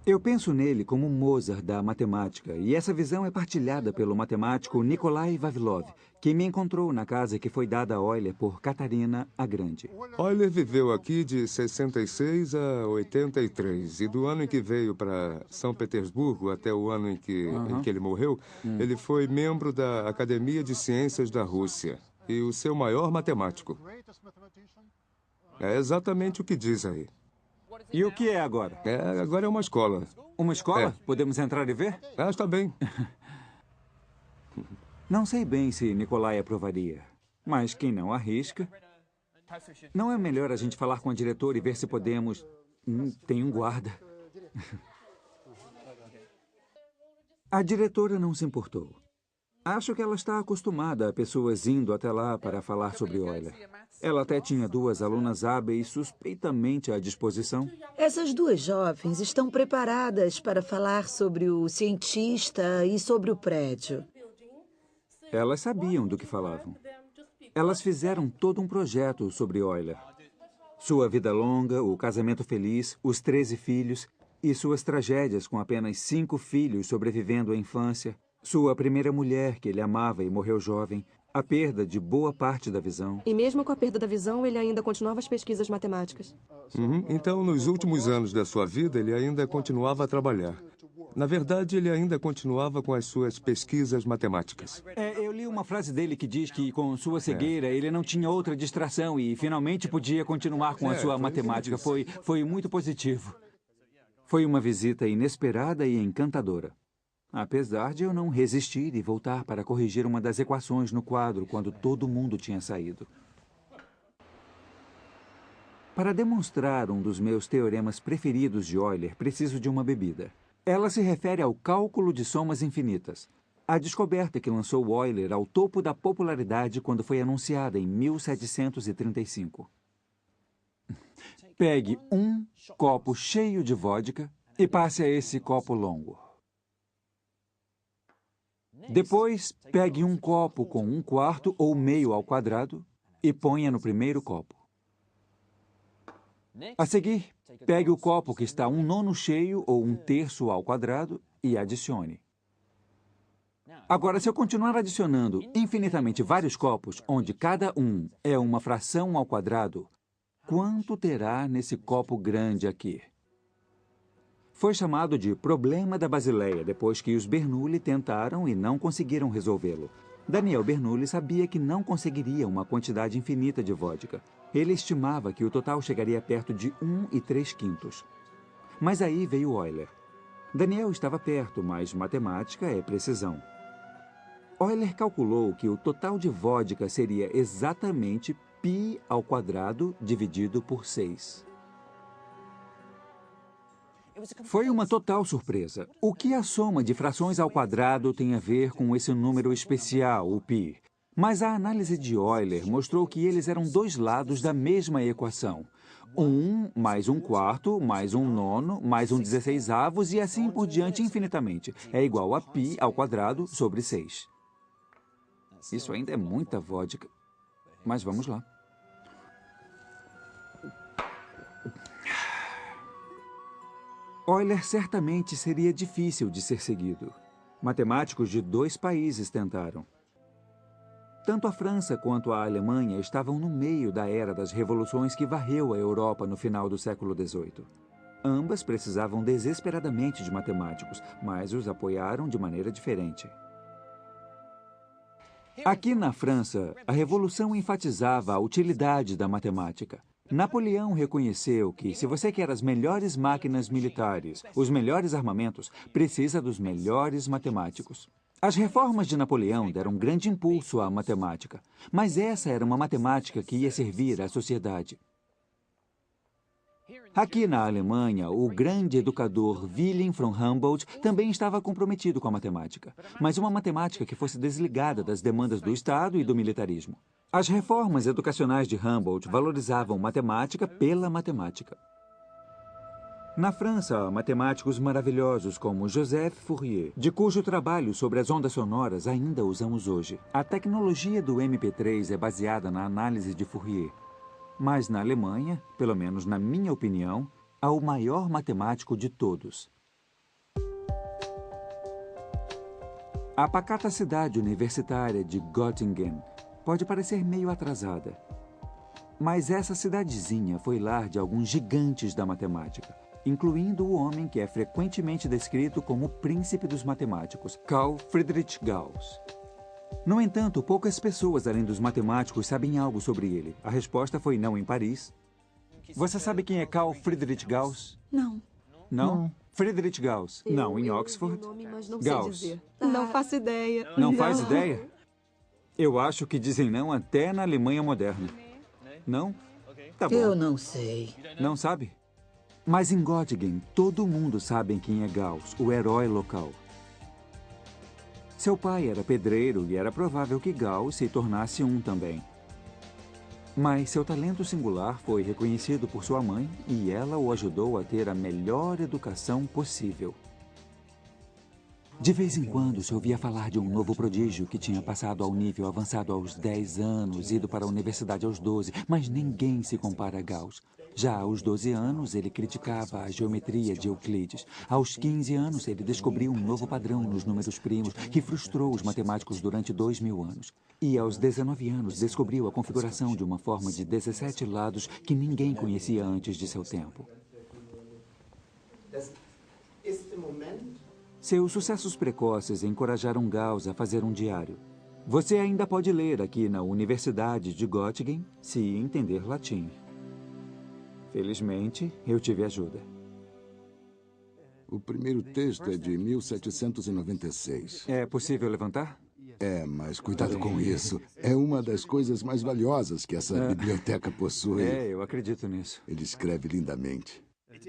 Eu penso nele como Mozart da matemática, e essa visão é partilhada pelo matemático Nikolai Vavilov, que me encontrou na casa que foi dada a Euler por Catarina a Grande. Euler viveu aqui de 66 a 83, e do ano em que veio para São Petersburgo até o ano em que ele morreu, ele foi membro da Academia de Ciências da Rússia, e o seu maior matemático. É exatamente o que diz aí. E o que é agora? Agora é uma escola. Uma escola? Podemos entrar e ver? Está bem. Não sei bem se Nikolai aprovaria, mas quem não arrisca... Não é melhor a gente falar com a diretora e ver se podemos... Tem um guarda. A diretora não se importou. Acho que ela está acostumada a pessoas indo até lá para falar sobre Euler. Ela até tinha 2 alunas hábeis suspeitamente à disposição. Essas 2 jovens estão preparadas para falar sobre o cientista e sobre o prédio. Elas sabiam do que falavam. Elas fizeram todo um projeto sobre Euler. Sua vida longa, o casamento feliz, os 13 filhos e suas tragédias com apenas 5 filhos sobrevivendo à infância. Sua primeira mulher, que ele amava e morreu jovem, a perda de boa parte da visão. E mesmo com a perda da visão, ele ainda continuava as pesquisas matemáticas. Então, nos últimos anos da sua vida, ele ainda continuava a trabalhar. Na verdade, ele ainda continuava com as suas pesquisas matemáticas. Eu li uma frase dele que diz que, com sua cegueira, ele não tinha outra distração e finalmente podia continuar com a sua matemática. Foi muito positivo. Foi uma visita inesperada e encantadora. Apesar de eu não resistir e voltar para corrigir uma das equações no quadro quando todo mundo tinha saído. Para demonstrar um dos meus teoremas preferidos de Euler, preciso de uma bebida. Ela se refere ao cálculo de somas infinitas, a descoberta que lançou Euler ao topo da popularidade quando foi anunciada em 1735. pegue um copo cheio de vodka e passe a esse copo longo. Depois, pegue um copo com 1/4 ou meio ao quadrado e ponha no primeiro copo. A seguir, pegue o copo que está 1/9 cheio ou 1/3 ao quadrado e adicione. Agora, se eu continuar adicionando infinitamente vários copos, onde cada um é uma fração ao quadrado, quanto terá nesse copo grande aqui? Foi chamado de problema da Basileia, depois que os Bernoulli tentaram e não conseguiram resolvê-lo. Daniel Bernoulli sabia que não conseguiria uma quantidade infinita de vodka. Ele estimava que o total chegaria perto de 1 3/5. Mas aí veio Euler. Daniel estava perto, mas matemática é precisão. Euler calculou que o total de vodka seria exatamente π² dividido por 6. Foi uma total surpresa. O que a soma de frações ao quadrado tem a ver com esse número especial, o π? Mas a análise de Euler mostrou que eles eram dois lados da mesma equação. 1 mais 1/4 mais 1/9 mais 1/16 e assim por diante infinitamente. É igual a π² sobre 6. Isso ainda é muita vodka. Mas vamos lá. Euler certamente seria difícil de ser seguido. Matemáticos de 2 países tentaram. Tanto a França quanto a Alemanha estavam no meio da era das revoluções que varreu a Europa no final do século XVIII. Ambas precisavam desesperadamente de matemáticos, mas os apoiaram de maneira diferente. Aqui na França, a Revolução enfatizava a utilidade da matemática. Napoleão reconheceu que, se você quer as melhores máquinas militares, os melhores armamentos, precisa dos melhores matemáticos. As reformas de Napoleão deram grande impulso à matemática, mas essa era uma matemática que ia servir à sociedade. Aqui na Alemanha, o grande educador Wilhelm von Humboldt também estava comprometido com a matemática, mas uma matemática que fosse desligada das demandas do Estado e do militarismo. As reformas educacionais de Humboldt valorizavam matemática pela matemática. Na França, há matemáticos maravilhosos como Joseph Fourier, de cujo trabalho sobre as ondas sonoras ainda usamos hoje. A tecnologia do MP3 é baseada na análise de Fourier. Mas na Alemanha, pelo menos na minha opinião, há o maior matemático de todos. A pacata cidade universitária de Göttingen pode parecer meio atrasada. Mas essa cidadezinha foi lar de alguns gigantes da matemática, incluindo o homem que é frequentemente descrito como o príncipe dos matemáticos, Carl Friedrich Gauss. No entanto, poucas pessoas além dos matemáticos sabem algo sobre ele. A resposta foi não em Paris. Você sabe quem é Carl Friedrich Gauss? Não. Não? Friedrich Gauss. Não, em Oxford. Gauss. Não faço ideia. Não faz ideia? Eu acho que dizem não até na Alemanha moderna. Não? Tá bom. Eu não sei. Não sabe? Mas em Göttingen, todo mundo sabe quem é Gauss, o herói local. Seu pai era pedreiro e era provável que Gauss se tornasse um também. Mas seu talento singular foi reconhecido por sua mãe e ela o ajudou a ter a melhor educação possível. De vez em quando se ouvia falar de um novo prodígio que tinha passado ao nível avançado aos 10 anos, ido para a universidade aos 12, mas ninguém se compara a Gauss. Já aos 12 anos, ele criticava a geometria de Euclides. Aos 15 anos, ele descobriu um novo padrão nos números primos que frustrou os matemáticos durante 2000 anos. E aos 19 anos, descobriu a configuração de uma forma de 17 lados que ninguém conhecia antes de seu tempo. Seus sucessos precoces encorajaram Gauss a fazer um diário. Você ainda pode ler aqui na Universidade de Göttingen, se entender latim. Felizmente, eu tive ajuda. O primeiro texto é de 1796. É possível levantar? É, mas cuidado com isso. É uma das coisas mais valiosas que essa biblioteca possui. É, eu acredito nisso. Ele escreve lindamente.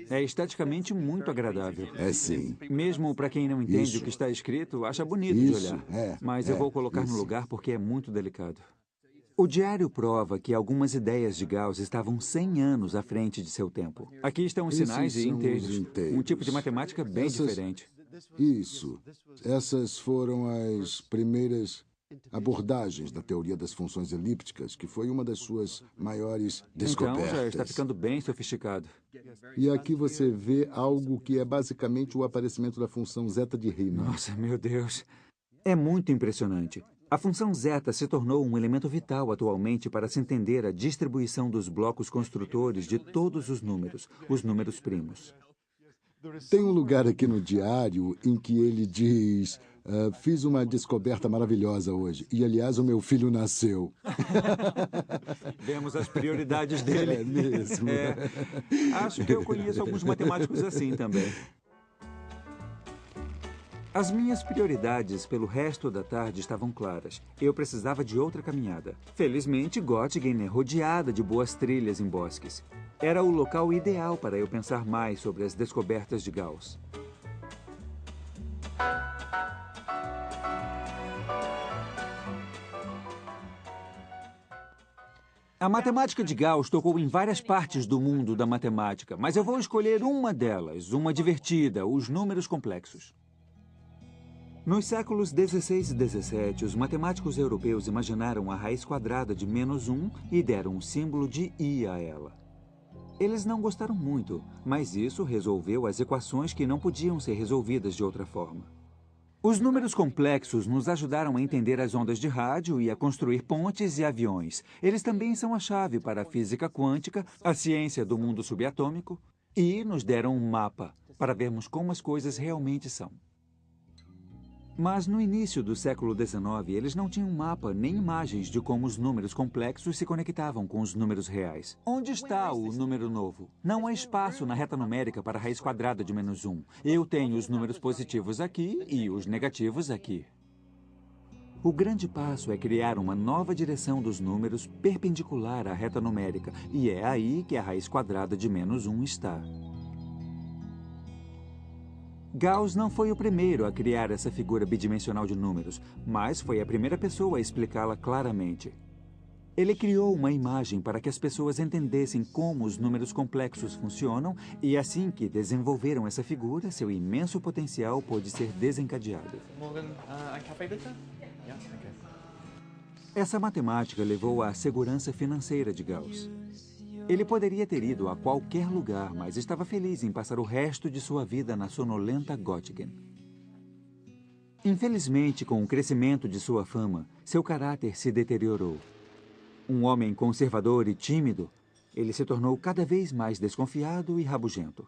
É esteticamente muito agradável. É sim. Mesmo para quem não entende o que está escrito, acha bonito de olhar. Mas eu vou colocar no lugar porque é muito delicado. O diário prova que algumas ideias de Gauss estavam 100 anos à frente de seu tempo. Aqui estão os sinais e inteiros. Um tipo de matemática bem diferente. Isso. Essas foram as primeiras abordagens da teoria das funções elípticas, que foi uma das suas maiores descobertas. Então já está ficando bem sofisticado. E aqui você vê algo que é basicamente o aparecimento da função zeta de Riemann. Nossa, meu Deus. É muito impressionante. A função zeta se tornou um elemento vital atualmente para se entender a distribuição dos blocos construtores de todos os números primos. Tem um lugar aqui no diário em que ele diz: fiz uma descoberta maravilhosa hoje. E, aliás, o meu filho nasceu. Vemos as prioridades dele. É mesmo. Acho que eu conheço alguns matemáticos assim também. As minhas prioridades pelo resto da tarde estavam claras. Eu precisava de outra caminhada. Felizmente, Göttingen é rodeada de boas trilhas em bosques. Era o local ideal para eu pensar mais sobre as descobertas de Gauss. A matemática de Gauss tocou em várias partes do mundo da matemática, mas eu vou escolher uma delas, uma divertida, os números complexos. Nos séculos XVI e XVII, os matemáticos europeus imaginaram a raiz quadrada de -1 e deram o símbolo de I a ela. Eles não gostaram muito, mas isso resolveu as equações que não podiam ser resolvidas de outra forma. Os números complexos nos ajudaram a entender as ondas de rádio e a construir pontes e aviões. Eles também são a chave para a física quântica, a ciência do mundo subatômico, e nos deram um mapa para vermos como as coisas realmente são. Mas no início do século XIX, eles não tinham mapa nem imagens de como os números complexos se conectavam com os números reais. Onde está o número novo? Não há espaço na reta numérica para a raiz quadrada de -1. Eu tenho os números positivos aqui e os negativos aqui. O grande passo é criar uma nova direção dos números perpendicular à reta numérica, e é aí que a raiz quadrada de -1 está. Gauss não foi o primeiro a criar essa figura bidimensional de números, mas foi a primeira pessoa a explicá-la claramente. Ele criou uma imagem para que as pessoas entendessem como os números complexos funcionam, e assim que desenvolveram essa figura, seu imenso potencial pôde ser desencadeado. Essa matemática levou à segurança financeira de Gauss. Ele poderia ter ido a qualquer lugar, mas estava feliz em passar o resto de sua vida na sonolenta Göttingen. Infelizmente, com o crescimento de sua fama, seu caráter se deteriorou. Um homem conservador e tímido, ele se tornou cada vez mais desconfiado e rabugento.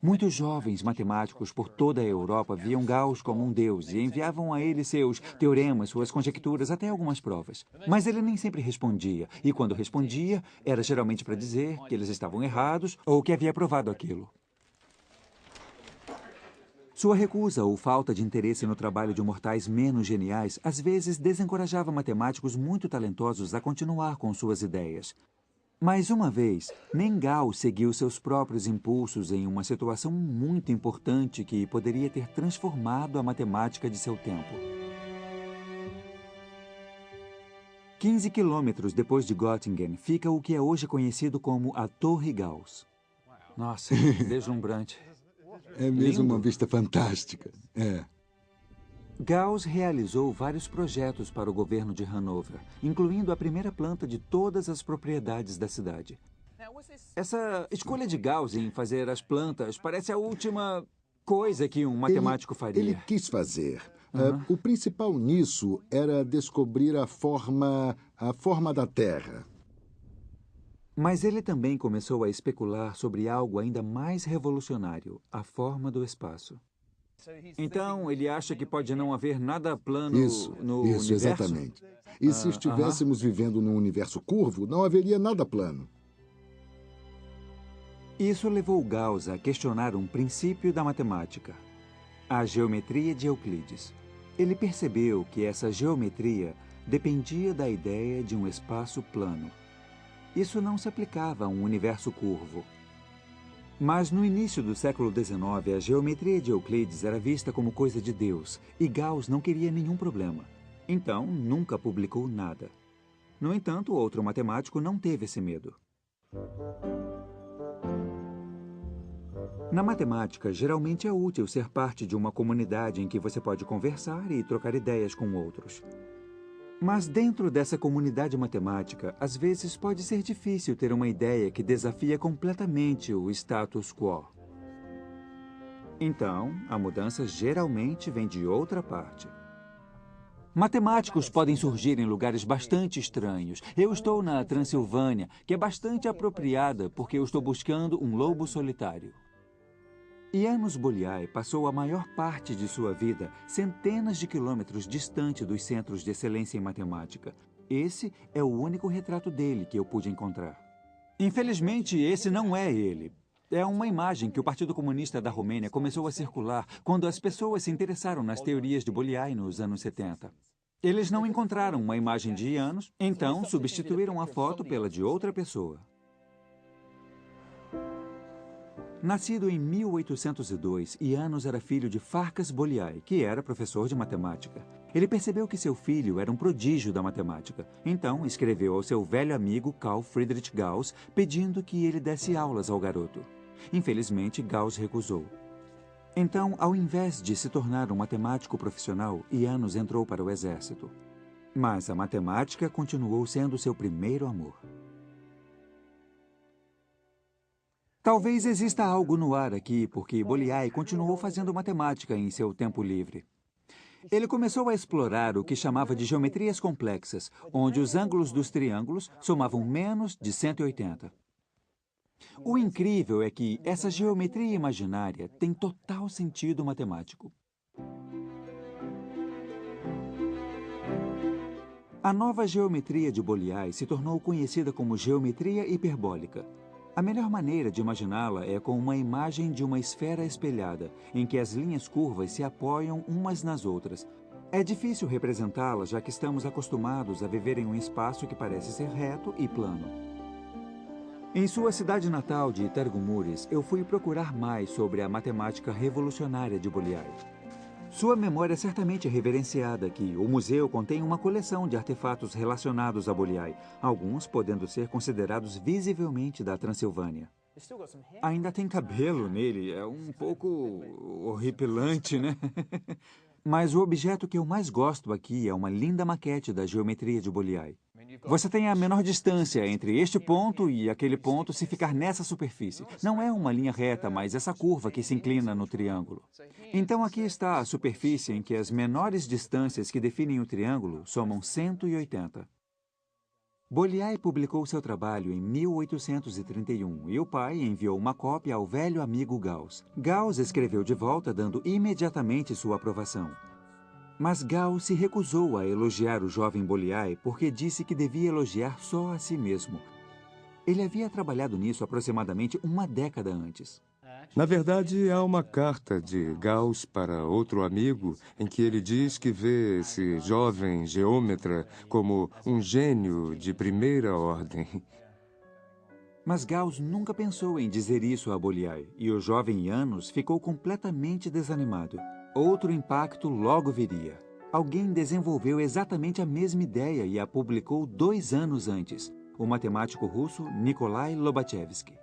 Muitos jovens matemáticos por toda a Europa viam Gauss como um deus e enviavam a ele seus teoremas, suas conjecturas, até algumas provas. Mas ele nem sempre respondia, e quando respondia, era geralmente para dizer que eles estavam errados ou que havia provado aquilo. Sua recusa ou falta de interesse no trabalho de mortais menos geniais às vezes desencorajava matemáticos muito talentosos a continuar com suas ideias. Mas uma vez, nem Gauss seguiu seus próprios impulsos em uma situação muito importante que poderia ter transformado a matemática de seu tempo. 15 quilômetros depois de Göttingen fica o que é hoje conhecido como a Torre Gauss. Nossa, deslumbrante. É mesmo Lindo. uma vista fantástica. É. Gauss realizou vários projetos para o governo de Hanover, incluindo a primeira planta de todas as propriedades da cidade. Essa escolha de Gauss em fazer as plantas parece a última coisa que um matemático faria. Ele quis fazer. O principal nisso era descobrir a forma da Terra. Mas ele também começou a especular sobre algo ainda mais revolucionário, a forma do espaço. Então, ele acha que pode não haver nada plano no universo? Exatamente. E se estivéssemos vivendo num universo curvo, não haveria nada plano. Isso levou Gauss a questionar um princípio da matemática, a geometria de Euclides. Ele percebeu que essa geometria dependia da ideia de um espaço plano. Isso não se aplicava a um universo curvo. Mas no início do século XIX, a geometria de Euclides era vista como coisa de Deus, e Gauss não queria nenhum problema. Então, nunca publicou nada. No entanto, outro matemático não teve esse medo. Na matemática, geralmente é útil ser parte de uma comunidade em que você pode conversar e trocar ideias com outros. Mas dentro dessa comunidade matemática, às vezes pode ser difícil ter uma ideia que desafia completamente o status quo. Então, a mudança geralmente vem de outra parte. Matemáticos podem surgir em lugares bastante estranhos. Eu estou na Transilvânia, que é bastante apropriada porque eu estou buscando um lobo solitário. János Bolyai passou a maior parte de sua vida centenas de quilômetros distante dos centros de excelência em matemática. Esse é o único retrato dele que eu pude encontrar. Infelizmente, esse não é ele. É uma imagem que o Partido Comunista da Romênia começou a circular quando as pessoas se interessaram nas teorias de Bolyai nos anos 70. Eles não encontraram uma imagem de János, então substituíram a foto pela de outra pessoa. Nascido em 1802, János era filho de Farkas Bolyai, que era professor de matemática. Ele percebeu que seu filho era um prodígio da matemática. Então, escreveu ao seu velho amigo Carl Friedrich Gauss, pedindo que ele desse aulas ao garoto. Infelizmente, Gauss recusou. Então, ao invés de se tornar um matemático profissional, János entrou para o exército. Mas a matemática continuou sendo seu primeiro amor. Talvez exista algo no ar aqui, porque Bolyai continuou fazendo matemática em seu tempo livre. Ele começou a explorar o que chamava de geometrias complexas, onde os ângulos dos triângulos somavam menos de 180. O incrível é que essa geometria imaginária tem total sentido matemático. A nova geometria de Bolyai se tornou conhecida como geometria hiperbólica. A melhor maneira de imaginá-la é com uma imagem de uma esfera espelhada, em que as linhas curvas se apoiam umas nas outras. É difícil representá-la, já que estamos acostumados a viver em um espaço que parece ser reto e plano. Em sua cidade natal de Tergumures, eu fui procurar mais sobre a matemática revolucionária de Bolyai. Sua memória é certamente reverenciada aqui. O museu contém uma coleção de artefatos relacionados a Bolyai, alguns podendo ser considerados visivelmente da Transilvânia. Ainda tem cabelo nele, é um pouco horripilante, né? Mas o objeto que eu mais gosto aqui é uma linda maquete da geometria de Bolyai. Você tem a menor distância entre este ponto e aquele ponto se ficar nessa superfície. Não é uma linha reta, mas essa curva que se inclina no triângulo. Então aqui está a superfície em que as menores distâncias que definem o triângulo somam 180. Bolyai publicou seu trabalho em 1831 e o pai enviou uma cópia ao velho amigo Gauss. Gauss escreveu de volta dando imediatamente sua aprovação. Mas Gauss se recusou a elogiar o jovem Bolyai porque disse que devia elogiar só a si mesmo. Ele havia trabalhado nisso aproximadamente uma década antes. Na verdade, há uma carta de Gauss para outro amigo em que ele diz que vê esse jovem geômetra como um gênio de primeira ordem. Mas Gauss nunca pensou em dizer isso a Bolyai, e o jovem János ficou completamente desanimado. Outro impacto logo viria. Alguém desenvolveu exatamente a mesma ideia e a publicou 2 anos antes, o matemático russo Nikolai Lobachevsky.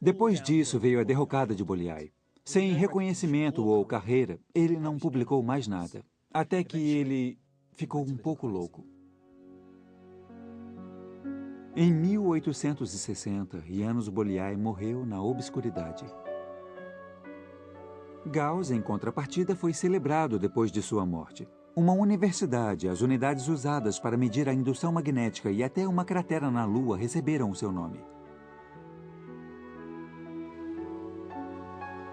Depois disso veio a derrocada de Bolyai. Sem reconhecimento ou carreira, ele não publicou mais nada, até que ele ficou um pouco louco. Em 1860, János Bolyai morreu na obscuridade. Gauss, em contrapartida, foi celebrado depois de sua morte. Uma universidade, as unidades usadas para medir a indução magnética e até uma cratera na Lua receberam o seu nome.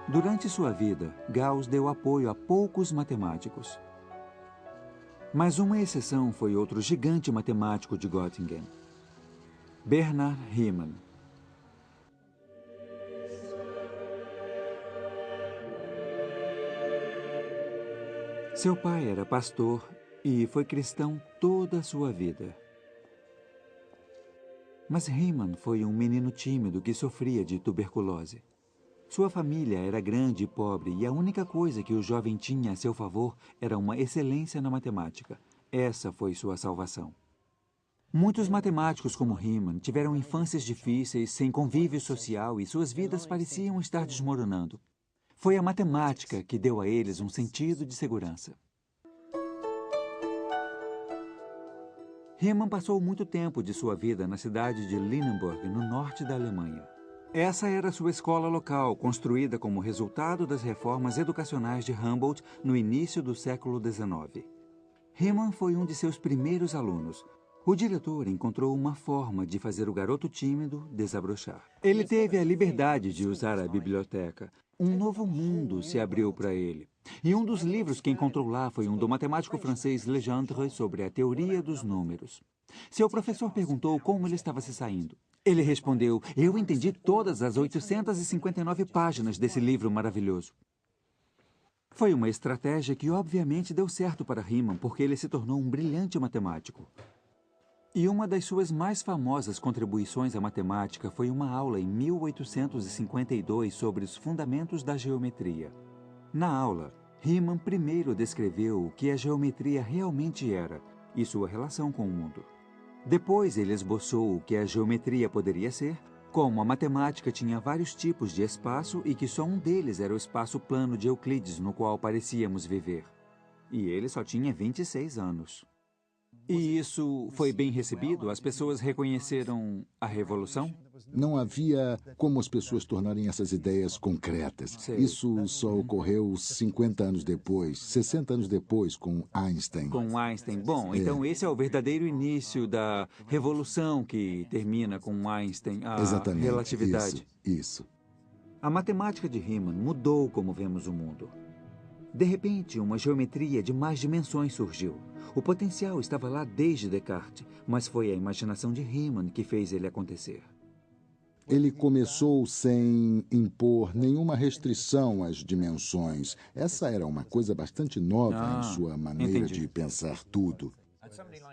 Durante sua vida, Gauss deu apoio a poucos matemáticos. Mas uma exceção foi outro gigante matemático de Göttingen, Bernhard Riemann. Seu pai era pastor e foi cristão toda a sua vida. Mas Riemann foi um menino tímido que sofria de tuberculose. Sua família era grande e pobre e a única coisa que o jovem tinha a seu favor era uma excelência na matemática. Essa foi sua salvação. Muitos matemáticos como Riemann tiveram infâncias difíceis, sem convívio social, e suas vidas pareciam estar desmoronando. Foi a matemática que deu a eles um sentido de segurança. Riemann passou muito tempo de sua vida na cidade de Lüneburg, no norte da Alemanha. Essa era sua escola local, construída como resultado das reformas educacionais de Humboldt no início do século XIX. Riemann foi um de seus primeiros alunos. O diretor encontrou uma forma de fazer o garoto tímido desabrochar. Ele teve a liberdade de usar a biblioteca. Um novo mundo se abriu para ele. E um dos livros que encontrou lá foi um do matemático francês Legendre sobre a teoria dos números. Seu professor perguntou como ele estava se saindo. Ele respondeu: "Eu entendi todas as 859 páginas desse livro maravilhoso." Foi uma estratégia que obviamente deu certo para Riemann, porque ele se tornou um brilhante matemático. E uma das suas mais famosas contribuições à matemática foi uma aula em 1852 sobre os fundamentos da geometria. Na aula, Riemann primeiro descreveu o que a geometria realmente era e sua relação com o mundo. Depois ele esboçou o que a geometria poderia ser, como a matemática tinha vários tipos de espaço e que só um deles era o espaço plano de Euclides, no qual parecíamos viver. E ele só tinha 26 anos. E isso foi bem recebido? As pessoas reconheceram a revolução? Não havia como as pessoas tornarem essas ideias concretas. Sei. Isso só ocorreu 50 anos depois, 60 anos depois, com Einstein. Com Einstein. Bom, então esse é o verdadeiro início da revolução que termina com Einstein, a Exatamente. relatividade. Isso. A matemática de Riemann mudou como vemos o mundo. De repente, uma geometria de mais dimensões surgiu. O potencial estava lá desde Descartes, mas foi a imaginação de Riemann que fez ele acontecer. Ele começou sem impor nenhuma restrição às dimensões. Essa era uma coisa bastante nova em sua maneira entendi. de pensar tudo.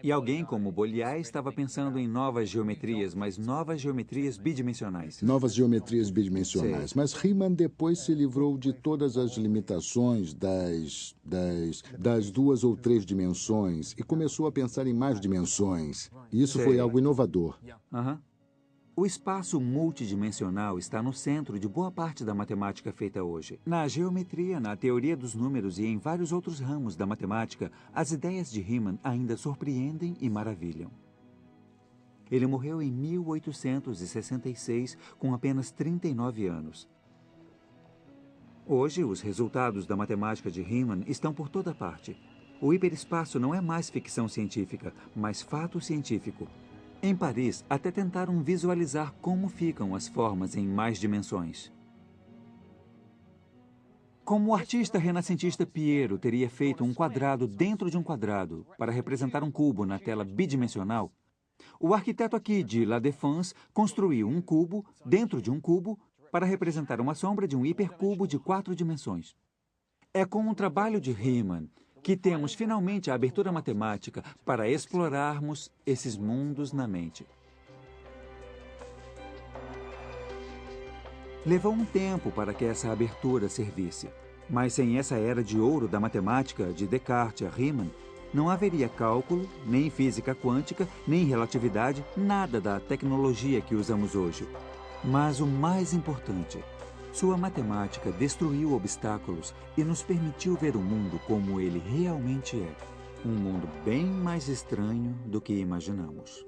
E alguém como Bolyai estava pensando em novas geometrias, mas novas geometrias bidimensionais. Novas geometrias bidimensionais. Sei. Mas Riemann depois se livrou de todas as limitações das 2 ou 3 dimensões e começou a pensar em mais dimensões. E isso Sei. foi algo inovador. Aham. O espaço multidimensional está no centro de boa parte da matemática feita hoje. Na geometria, na teoria dos números e em vários outros ramos da matemática, as ideias de Riemann ainda surpreendem e maravilham. Ele morreu em 1866, com apenas 39 anos. Hoje, os resultados da matemática de Riemann estão por toda parte. O hiperespaço não é mais ficção científica, mas fato científico. Em Paris, até tentaram visualizar como ficam as formas em mais dimensões. Como o artista renascentista Piero teria feito um quadrado dentro de um quadrado para representar um cubo na tela bidimensional, o arquiteto aqui de La Défense construiu um cubo dentro de um cubo para representar uma sombra de um hipercubo de 4 dimensões. É com o trabalho de Riemann que temos finalmente a abertura matemática para explorarmos esses mundos na mente. Levou um tempo para que essa abertura servisse, mas sem essa era de ouro da matemática, de Descartes a Riemann, não haveria cálculo, nem física quântica, nem relatividade, nada da tecnologia que usamos hoje. Mas o mais importante, sua matemática destruiu obstáculos e nos permitiu ver o mundo como ele realmente é. Um mundo bem mais estranho do que imaginamos.